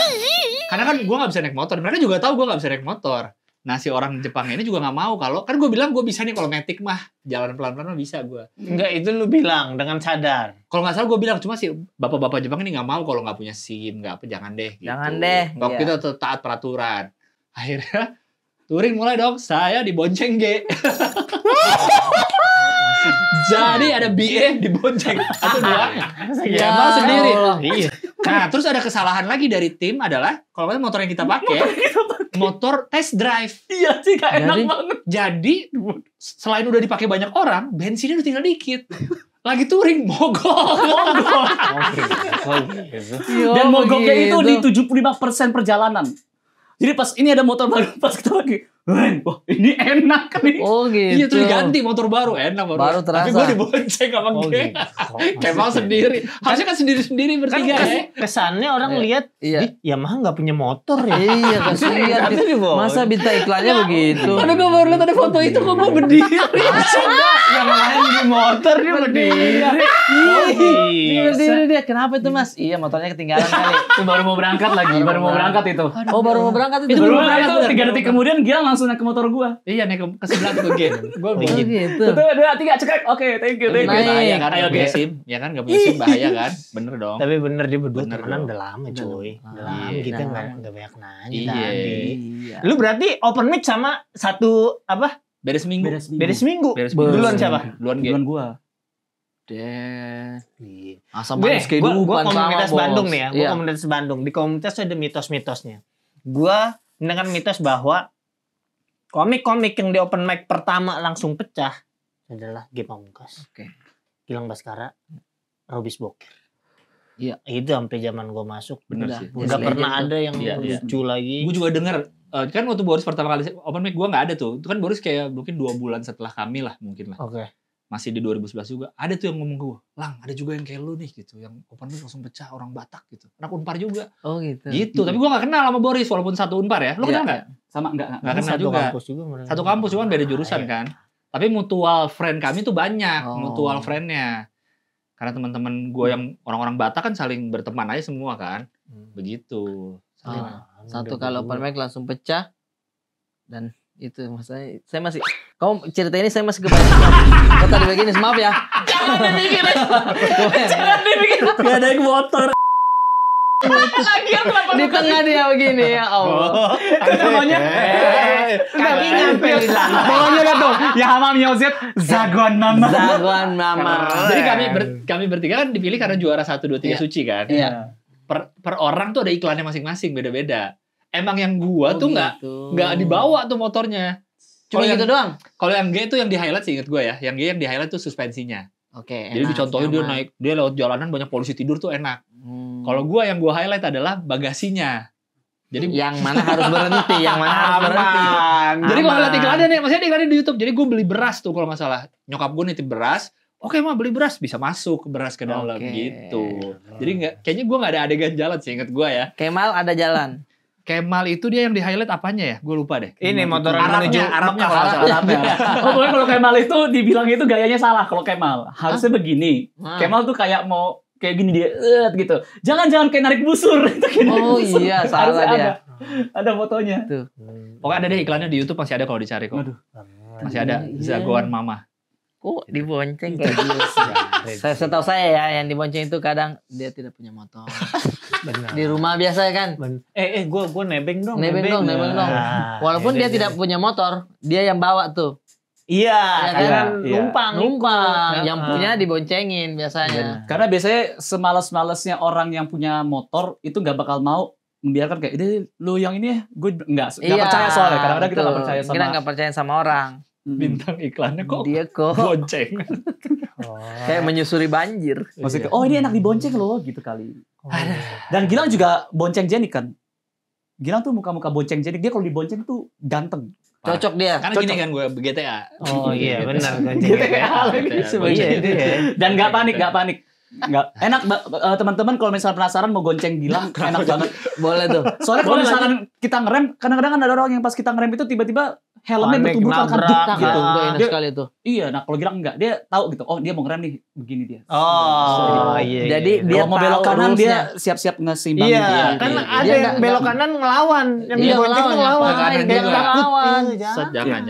kan gue nggak bisa naik motor. Mereka juga tahu gue nggak bisa naik motor. Nah si orang Jepang ini juga nggak mau kalau kan gue bilang gue bisa nih kalau matic mah jalan pelan-pelan mah bisa gue. Enggak, itu lu bilang dengan sadar. Kalau nggak salah gue bilang cuma si bapak-bapak Jepang ini nggak mau kalau nggak punya SIM nggak apa jangan deh. Gitu. Jangan deh, Nggak iya. kita taat peraturan. Akhirnya touring mulai dong. Saya dibonceng G. Jadi ada BA dibonceng atau dua. Ya Kemal sendiri. Allah. Iya. Nah, terus ada kesalahan lagi dari tim adalah kalau motor yang kita pakai motor test drive. Iya sih gak enak Jadi- banget. Jadi selain udah dipakai banyak orang, bensinnya udah tinggal dikit. Lagi touring mogok. Dan mogoknya itu di gitu. 75% perjalanan. Jadi pas ini ada motor baru pas kita lagi, wah ini enak nih. Oh gitu. Iya terus ganti motor baru enak Baru terasa. Tapi gue dibonceng sama Oh, G. gitu. Kemal sendiri. Harusnya kan sendiri-sendiri Kan bertiga ya. kesannya orang lihat Iya. "Ih, Yamaha nggak punya motor ya. Iya kasihan. Tapi dibawa. Masa bintang iklannya begitu. Tapi gue baru lihat ada foto itu kok gue berdiri. Yang lain di motor dia berdiri. Dia berdiri dia. Kenapa itu Mas? Iya motornya ketinggalan kali. Itu baru mau berangkat lagi, baru mau berangkat itu. Oh baru mau berangkat itu. Itu Baru baru berangkat berangkat, itu 3 detik kemudian Gilang langsung naik ke motor gua. Iya naik ke sebelah tuh G. Gue Oh bikin. gitu. 1, 2, 3 cekrek. Oke, thank you, thank you. Naik. Bahaya kan, Ayo, gak punya Ge. SIM. Ya kan, gak punya SIM bahaya kan. Bener dong. Tapi bener dia berdua Bener temenan dong. udah lama cuy. Udah lama Iya. kita Udah nggak lama. banyak nanya Iya. tadi. Iya. Lu berarti open mic sama satu apa? Beda seminggu. Beda seminggu. Beda seminggu. Duluan siapa? Duluan G. Duluan gua. Deh. Iya. Asam Gue manis kehidupan komunitas sama, Bos. Bandung nih ya. Gue Iya. komunitas Bandung. Di komunitas tuh ada mitos-mitosnya. Gue mendengar mitos bahwa komik-komik yang di open mic pertama langsung pecah adalah Ge Pamungkas. Oke. Gilang Baskara, Robis Bokir. Iya. Itu sampai zaman gue masuk. Bener Udah, sih. Yes, Gak pernah legend ada yang Iya, iya. lucu lagi. Gue juga denger. Kan waktu Boris pertama kali open mic gue gak ada tuh. Itu kan Boris kayak mungkin 2 bulan setelah kami lah mungkin lah. Oke. Masih di 2011 juga. Ada tuh yang ngomong ke gue. Lang ada juga yang kayak lu nih gitu. Yang open mic langsung pecah. Orang Batak gitu. Anak Unpar juga. Oh gitu. Gitu. Tapi gue gak kenal sama Boris. Walaupun satu Unpar ya. Lu Iya, kenal gak? Sama enggak? Gak kenal Satu juga. kampus juga mereka. Satu kampus cuman beda jurusan Iya. kan. Tapi mutual friend kami tuh banyak. Oh. Mutual friendnya. Karena teman-teman gue yang orang-orang Batak kan saling berteman aja semua kan. Begitu. Saling Satu kalau open mic langsung pecah. Dan itu maksudnya saya masih kamu cerita ini saya masih kebayang. Kok tadi begini maaf ya. Jangan dibikin. Gak ada yang motor. Lagi kenapa? Di tengah dia begini ya Allah. Namanya. Kaki nyampe di sana. Bawahnya lihat dong. Ya Hamam Yozet. Zaguan Mama. Zaguan mama. Jadi kami bertiga kan dipilih karena juara 1, 2, 3 Iya. suci kan. Iya. Per orang tuh ada iklannya masing-masing beda-beda. Emang yang gua tuh gitu. nggak dibawa tuh motornya. Cuma Kalau gitu yang- doang. Kalau yang G tuh yang di highlight sih inget gua ya. Yang G yang di highlight tuh suspensinya. Oke. Jadi enak, dicontohin dia nyaman. naik, dia lewat jalanan banyak polisi tidur tuh enak. Kalau gua yang gua highlight adalah bagasinya. Jadi yang mana harus berhenti, yang mana harus berhenti. Jadi kalau Aman. lihat iklannya nih, maksudnya iklannya di YouTube. Jadi gue beli beras tuh kalau masalah. Nyokap gue nitip beras. Oke mah beli beras bisa masuk beras ke dalam Oke. gitu. Jadi kayaknya gue nggak ada adegan jalan sih inget gue ya. Kemal ada jalan. Kemal itu dia yang di highlight apanya ya? Gue lupa deh. Ini motoran menuju Arabnya Mekah. kalau nggak salah. Arabnya. Oh, pokoknya kalau Kemal itu dibilang itu gayanya salah kalau Kemal. Harusnya begini. Hah? Kemal tuh kayak mau kayak gini dia gitu. Jangan kayak narik busur. Itu kayak narik Oh busur. iya, salah Harusnya dia. Ada fotonya. Pokoknya ada deh iklannya di YouTube masih ada kalau dicari kok. Aduh. Masih ada Iya. Zagoan Mama. Kok dibonceng kayak gitu. Saya setahu saya ya yang dibonceng itu kadang dia tidak punya motor. Benar. Di rumah biasa kan. Gue nebeng dong. Nebeng dong. Nah, Walaupun iya, dia iya. tidak punya motor, dia yang bawa tuh. Iya, Iya, kan iya. numpang. Numpang, ikut. yang Nah, punya diboncengin biasanya. Karena biasanya semales-malesnya orang yang punya motor itu nggak bakal mau membiarkan kayak, "Ini lu yang ini ya." Gue nggak percaya soalnya. Kadang-kadang kita nggak betul. percaya sama. Kita nggak percaya sama orang. Bintang iklannya kok Dia kok bonceng. Oh. kayak menyusuri banjir. Maksudnya, oh ini enak dibonceng loh gitu kali. Dan Gilang juga bonceng jenik kan. Gilang tuh muka-muka bonceng jenik. Dia kalau dibonceng tuh ganteng. Cocok dia. Karena gini kan gue GTA. Oh iya benar. GTA lagi. GTA. Oh, iya itu ya. Dan nggak panik. Enggak. Enak teman-teman kalau misalnya penasaran mau gonceng Gilang enak banget. Boleh tuh. Soalnya kalau misalkan kita ngerem, kadang-kadang kan ada orang yang pas kita ngerem itu tiba-tiba helmnya betul-betul akan nabrak gitu. Itu enak sekali tuh. Iya, nah kalau Gilang enggak, dia tahu gitu. Oh, dia mau ngerem nih, begini dia. Oh, iya. Jadi iya. dia Kalau mau belok tahu kanan dia rules-nya. siap-siap ngesimbangin Iya, dia. kan Iya. ada Dia yang nggak- belok kanan ngelawan, yang Iya, bonceng tuh ngelawan. ngapain? Dia Dia takut. ngelawan. Jangan.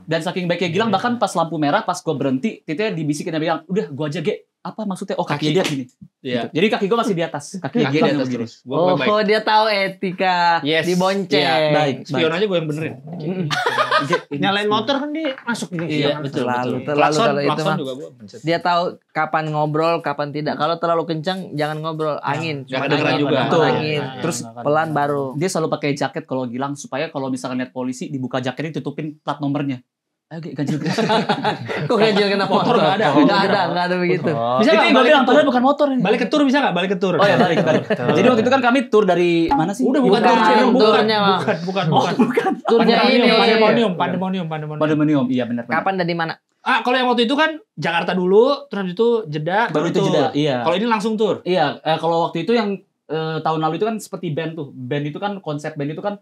Dan saking baiknya Gilang bahkan pas lampu merah pas gue berhenti, Tite dibisikin dia bilang, "Udah, gua aja, Ge." Apa maksudnya? Oh, kaki dia gini. Iya. Gitu. Jadi kaki gue masih di atas. Kaki Kaki Gilang di yang atas begini. terus. Gua baik. Oh, dia tahu etika Yes. dibonceng. Iya, baik. Spion aja gue yang benerin. Nyalain motor kan dia masuk nih. Iya, betul. Terlalu Klakson kalau itu mah. juga gue pencet. Dia tahu kapan ngobrol, kapan tidak. Kalau terlalu kencang jangan ngobrol, angin. Jangan Cuma kedengeran angin, juga. cuma Betul. angin. Terus Pelan baru. Dia selalu pakai jaket kalau Gilang supaya kalau misalkan lihat polisi dibuka jaketnya tutupin plat nomornya. Ayo ganjil. Kok ganjil kena Motor motor? nggak ada. Nggak ada begitu. Bisa Itu nggak yang gue balik bilang, ke padahal tur? bukan motor ini. Balik ke tur bisa nggak? Balik ke tur. Oh ya balik. Jadi waktu itu kan kami tur dari mana sih? Udah bukan Bukan, tur, Cil. turnya, Bang. Bukan. Turnya ini. Pandemonium. Pandemonium. Iya benar. Kapan dan di mana? Kalau yang waktu itu kan Jakarta dulu, terus habis itu jeda, Baru itu tur. jeda. Iya. Kalau ini langsung tur. Iya, kalau waktu itu yang tahun lalu itu kan seperti band tuh. Band itu kan konsep band itu kan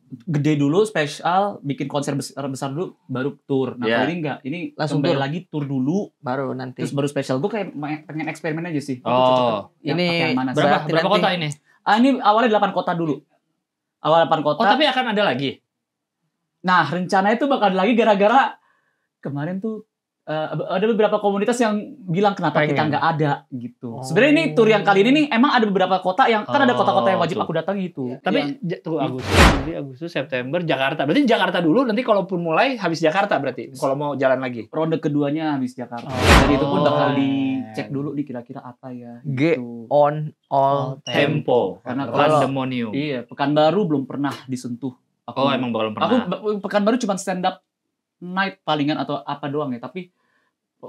gede dulu, spesial, bikin konser besar dulu, baru tour. Nah Iya. kalau ini enggak, ini Langsung kembali tour. lagi tour dulu, Baru nanti. terus baru spesial. Gue kayak pengen eksperimen aja sih. Itu Oh. cocok yang Ini pakai yang mana sih? berapa? Berapa kota ini? Ini awalnya 8 kota dulu. Awal 8 kota. Oh, tapi akan ada lagi. Nah, rencana itu bakal ada lagi gara-gara kemarin tuh ada beberapa komunitas yang bilang kenapa kita Pengen. nggak ada gitu. Sebenarnya ini tour yang kali ini nih emang ada beberapa kota yang kan ada kota-kota yang wajib tuh. aku datangi itu. Tapi tunggu Agustus, September, Jakarta. Berarti Jakarta dulu, nanti kalaupun mulai habis Jakarta berarti. Kalau mau jalan lagi. Ronde keduanya habis Jakarta. Dan itu pun bakal Oh. dicek dulu nih kira-kira apa ya. G Gitu. on all. Tempo. Karena Pandemonium. Iya, Pekanbaru belum pernah disentuh. Oh, emang belum pernah. Aku Pekanbaru cuma stand up night palingan atau apa doang ya, tapi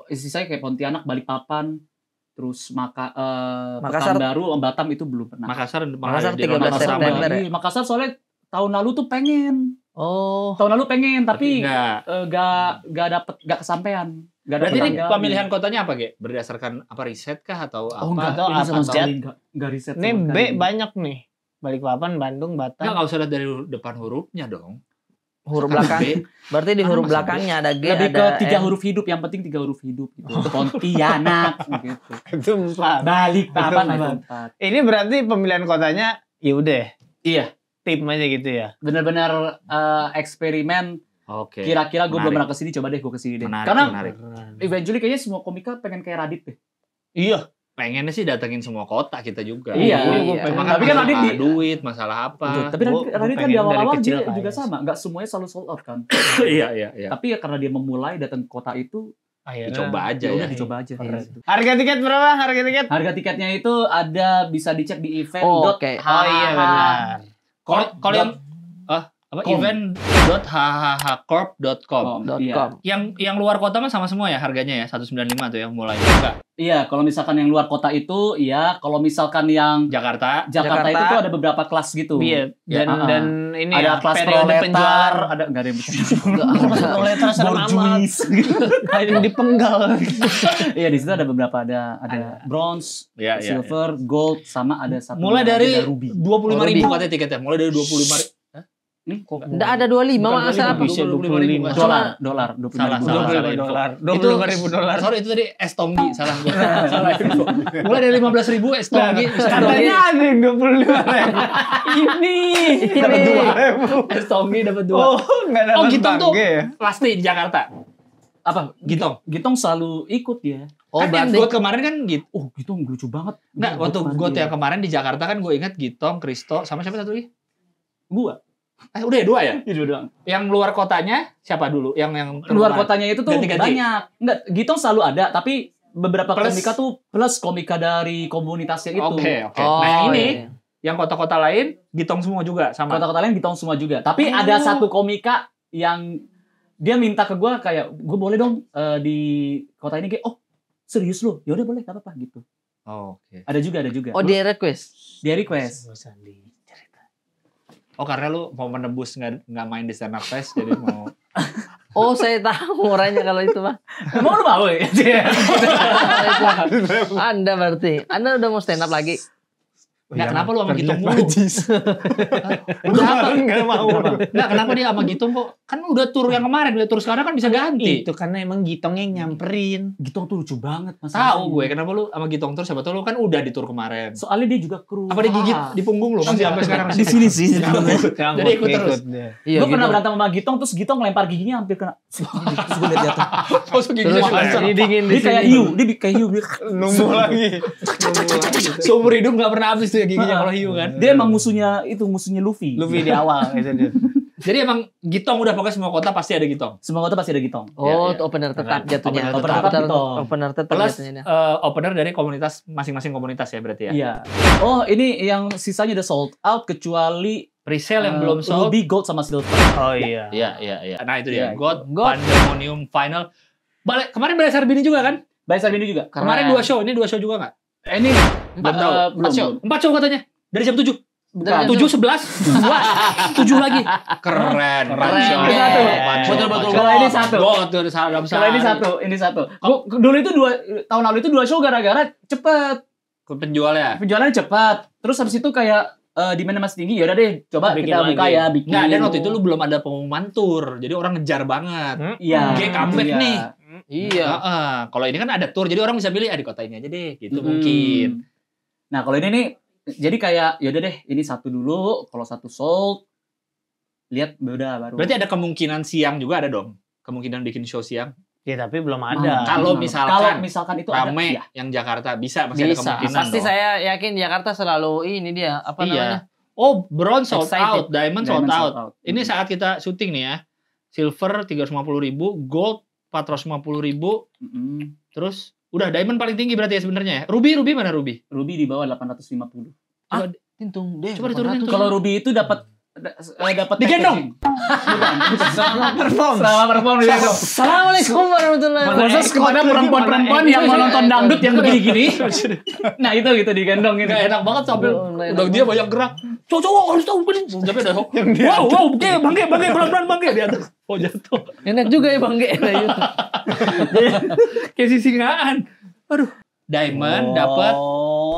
isi saya kayak Pontianak, Balikpapan, terus Makassar. Pekanbaru, Batam itu belum pernah. Makassar Makassar di 13 Ronde pertama. September. ya? Iya, Makassar soalnya tahun lalu tuh pengen. Oh. Tahun lalu pengen tapi Enggak. gak kesampaian. Gak Berarti ini tanggal. pemilihan kotanya apa, Ge? Berdasarkan apa riset kah atau apa? Oh enggak, Atau ini sama apa, sekali enggak riset. Ini sama B sekali. banyak nih. Balikpapan, Bandung, Batam. Enggak usah lihat dari depan hurufnya dong. Huruf Kan belakang. B. Berarti di Kan huruf masa belakangnya ada G, Lebih ke ada 3 N. huruf hidup, yang penting 3 huruf hidup gitu. Pontianak gitu. Itu 4. Balikpapan Itu itu empat. 4. Ini berarti pemilihan kotanya ya udah Iya, tim aja gitu ya. benar-benar eksperimen. Oke. Kira-kira gue belum Menarik. pernah kesini, coba deh gue kesini deh. Menarik, Karena menarik. eventually kayaknya semua komika pengen kayak Radit deh. Iya. Pengennya sih datengin semua kota kita juga. Iya, iya. Tapi kan Radit duit, masalah apa? Tapi gua Radit kan pengen di awal-awal dari kecil dia kayak juga sih. sama, nggak semuanya selalu sold out kan. Iya. Tapi ya karena dia memulai datang ke kota itu, Akhirnya. Dicoba aja ya ya. udah dicoba aja. Keren. Gitu. Harga tiket berapa? Harga tiket? Harga tiketnya itu ada bisa dicek di event. Oh, oke. Oh iya benar. Kalau yang apa Com. event.hhhcorp.com. Iya. .com. Yang luar kota mah sama semua ya harganya ya 195 tuh yang mulai. Enggak. Iya, kalau misalkan yang luar kota itu, iya. Kalau misalkan yang Jakarta. Jakarta itu Jakarta. tuh ada beberapa kelas gitu. Iya. Dan Ya, dan ini ada ya, kelas periode proletar, penjualan. ada enggak ada yang Proletar serem amat. borjuis. Yang dipenggal. Iya, di situ ada beberapa ada bronze, Iya, iya. silver, gold, sama ada satu Mulai lagi dari ada ruby. 25.000 katanya tiketnya. Mulai dari 25.000. Enggak ada 25 Bukan masa 25.000, apa? Bisa 25.000. dolar, Salah, salah. $25.000. Sorry itu tadi es tonggi salah gua. Salah info. Mulai dari 15.000 es tonggi. Katanya ada yang 25.000. Ini Dapat dua. 2.000. Es tonggi dapat 2. Oh, enggak dapat Oh, Gitong tuh. bangke ya? Pasti di Jakarta. Apa? Gitong. Gitong selalu ikut ya. Oh, Kan yang berarti gue kemarin kan gitu. Oh, Gitong lucu banget. Enggak, waktu Gua gue kemarin yang kemarin di Jakarta kan gue ingat Gitong, Kristo, sama siapa satu lagi? gua. Udah ya 2 ya? Itu doang. Yang luar kotanya siapa dulu? Yang Luar kotanya itu tuh Ganti-ganti. banyak. Enggak, Gitong selalu ada, tapi beberapa Plus. komika tuh plus komika dari komunitasnya itu. Oke. Oh, Nah, yang ini iya. yang kota-kota lain Gitong semua juga sama. Kota-kota lain Gitong semua juga. Tapi ada satu komika yang dia minta ke gua kayak, gue boleh dong di kota ini kayak, oh serius lu? Ya udah boleh, gak apa-apa gitu. Oh, oke. Ada juga. Oh, dia request. Dia request. Oh, karena lu mau menebus nggak main di stand up fest jadi mau Oh, saya tahu orangnya kalau itu mah. Emang lu mau ya? Anda berarti. Anda udah mau stand up lagi? Nggak, kenapa lu sama Gitong mulu? Udah apa? Enggak mau. Nggak, kenapa dia sama Gitong kok? Kan udah tur yang kemarin, udah tur sekarang kan bisa ganti. Itu karena emang Gitong yang nyamperin. Gitong tuh lucu banget Mas. Tahu gue kenapa lu sama Gitong tur, siapa tahu lu kan udah di tur kemarin. Soalnya dia juga kru. Apa dia gigit di punggung lu? Masih sampai sekarang di sini sih. Jadi ikut terus. Iya, Gue pernah gitu. berantem sama Gitong, terus Gitong lempar giginya hampir kena. Terus gue liat jatuh. Terus giginya hancur. Ini dingin di Dia kayak sini. hiu, dia kayak hiu. Numbuh lagi. Seumur hidup nggak pernah habis tuh ya giginya kalau hiu kan. Dia emang musuhnya Luffy. Luffy di awal itu dia. Jadi emang Gitong udah pokoknya semua kota pasti ada Gitong. Semua kota pasti ada Gitong. Oh, Iya. opener tetap jatuhnya. Opener tetap. Opener tetap Plus jatuhnya. opener dari komunitas masing-masing komunitas ya berarti ya. Iya. Oh, ini yang sisanya udah sold out kecuali Presale yang belum sold. Ruby, Gold sama Silver. Oh iya. Iya. Nah itu dia. Iya, God, God. Pandemonium Final. Kemarin Balai Sarbini juga kan? Bayar Sarbini juga. Kemarin 2 show, ini 2 show juga nggak? Ini Belum tahu. 4 show. 4 show katanya. Dari jam 7. Bukan. 7, 11, 7 lagi. Keren. Keren. Ini satu. Betul. Kalau ini satu. Kalau Kalau ini satu. Dulu itu tahun lalu itu 2 show gara-gara cepet. penjualnya. Penjualannya cepat. Terus habis itu kayak demand masih tinggi. Ya udah deh, coba Bikin kita buka lagi. ya, bikin. Nggak, dan waktu itu lu belum ada pengumuman tour. Jadi orang ngejar banget. Iya. G comeback Iya. nih. Iya. Kalau ini kan ada tour, jadi orang bisa pilih di kota ini aja deh, gitu Mm-mm. mungkin. Nah, kalau ini nih jadi kayak ya udah deh, ini satu dulu, kalau satu sold lihat udah baru. Berarti ada kemungkinan siang juga ada dong. Kemungkinan bikin show siang. Ya tapi belum Mana? ada. Kalau misalkan itu Rame ada. yang Jakarta bisa masih ada Bisa. kemungkinan. Pasti dong. saya yakin Jakarta selalu ini dia apa Iya. namanya? Oh, bronze sold Excited. out, diamond sold out. Ini saat kita syuting nih ya. Silver 350.000, gold 450.000, terus udah diamond paling tinggi berarti ya sebenarnya ya. Ruby mana Ruby? Ruby di bawah 850. Tintung deh. Coba diturunin tuh. Kalau Ruby itu dapat Digendong. Bukan. Sama perform. Sama perform digendong. Assalamualaikum warahmatullahi Khusus kepada perempuan-perempuan yang mau nonton dangdut yang begini-gini. Nah, itu gitu digendong gitu. Gak enak banget sambil Enak udah dia banyak gerak. Cowok harus tahu kan. Tapi ada wow, bangke pelan-pelan bangke di atas. Oh jatuh. Enak juga ya Bang Ge. Kayak sisingaan. Aduh. Diamond dapat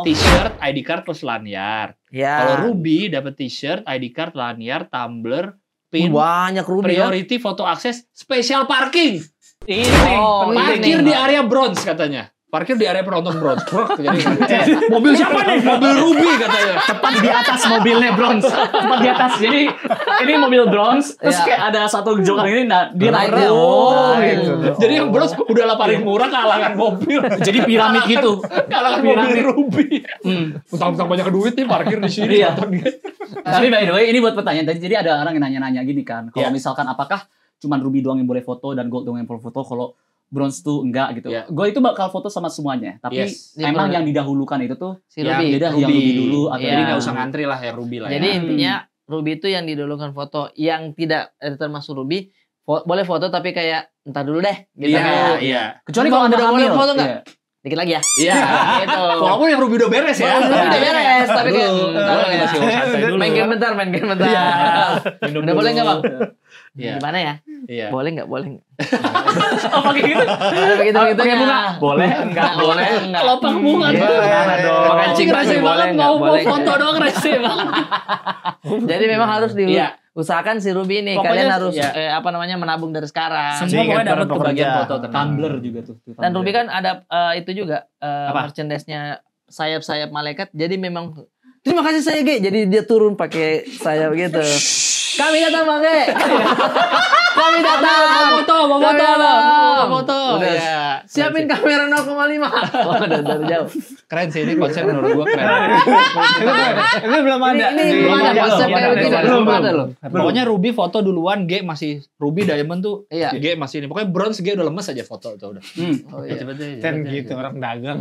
t-shirt, ID card plus lanyard. Ya. Kalau Ruby dapat t-shirt, ID card, lanyard, tumbler, pin, banyak Ruby ya. priority foto akses, special parking. Ini Oh, Parkir ini. di area bronze katanya. Parkir di area penonton bronze. Jadi, mobil siapa nih? Mobil Ruby katanya. tepat di atas mobilnya bronze. Tepat di atas. Jadi ini mobil bronze, terus Ya. kayak ada satu joker ini, nah dia Naik naik. dia. Oh, Naik. gitu. Jadi yang bronze udah lah paling murah kalangan mobil. Jadi piramid gitu. Kalangan mobil Ruby. Utang-utang banyak duit nih parkir di sini. Iya. Tapi by the way, ini buat pertanyaan tadi. Jadi ada orang yang nanya-nanya gini kan. Kalau Iya. misalkan apakah cuman Ruby doang yang boleh foto dan Gold doang yang boleh foto, kalau bronze tuh enggak gitu. Iya. Gue itu bakal foto sama semuanya. Tapi Yes. emang Ini yang didahulukan itu tuh Si Yang Ruby. beda yang Ruby dulu atau Iya. Jadi nggak usah ngantri lah yang Ruby lah. Jadi ya. intinya Ruby itu yang didulukan foto, yang tidak termasuk Ruby boleh foto tapi kayak entar dulu deh gitu. Iya. kecuali Emang kalau ada udah hamil. boleh foto nggak? Iya. Dikit lagi ya. Iya. Gitu. Walaupun yang Ruby udah beres ya. Ruby udah beres, tapi kayak Kalau lagi masih santai dulu. main game bentar. Iya. Minum Udah dulu. boleh nggak Bang? Iya. Gimana ya? Iya. Boleh nggak? Boleh nggak? Oh, pakai gitu. Begitu Pakai bunga. Boleh, enggak boleh. enggak. Kelopak bunga. Gimana dong? Makan cingkrang Rese boleh banget nggak? mau Boleh foto nggak? doang rese banget. Jadi memang harus Iya. diusahakan si Ruby ini. Pokoknya, Kalian harus iya. menabung dari sekarang. Semua pokoknya dapat Pekerja. kebagian foto tenang. Tumblr juga tuh. Dan Ruby kan ada itu juga Apa? merchandise-nya sayap-sayap malaikat. Jadi memang terima kasih saya Ge. Jadi dia turun pakai sayap gitu. Kami datang Bang Ge. Kami datang. Mau foto. Kami datang. Mau foto. Udah. Iya. Siapin kamera 0,5. Oh, udah dari jauh. Keren sih ini konsep menurut gua keren. Ini belum ada. Ini belum ada konsep kayak begini. Belum ada loh. Pokoknya Ruby foto duluan, G masih Ruby Diamond tuh. Iya. G masih ini. Pokoknya bronze G udah lemes aja foto tuh udah. Oh iya. Cepet-cepet. Kan gitu orang dagang.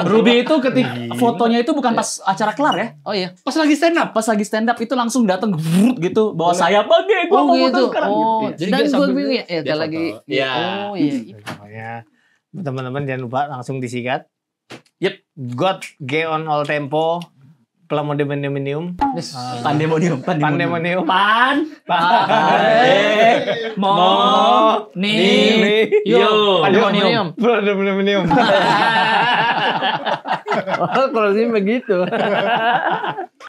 Ruby itu ketika fotonya itu bukan pas acara kelar ya. Oh iya. Pas lagi stand up. Pas lagi stand up itu langsung datang gitu bawa sayap bagi gua Oh mau foto gitu. sekarang Oh, gitu. Jadi dan dia gue sambil bingung ya. dia Kalau lagi. foto. Iya. Oh iya. Pokoknya teman-teman jangan lupa langsung disikat. Yep. God G on all tempo. Plamondemonium. Pandemonium. Pandemonium. Pandemonium. Pandemonium. Kalau sih begitu.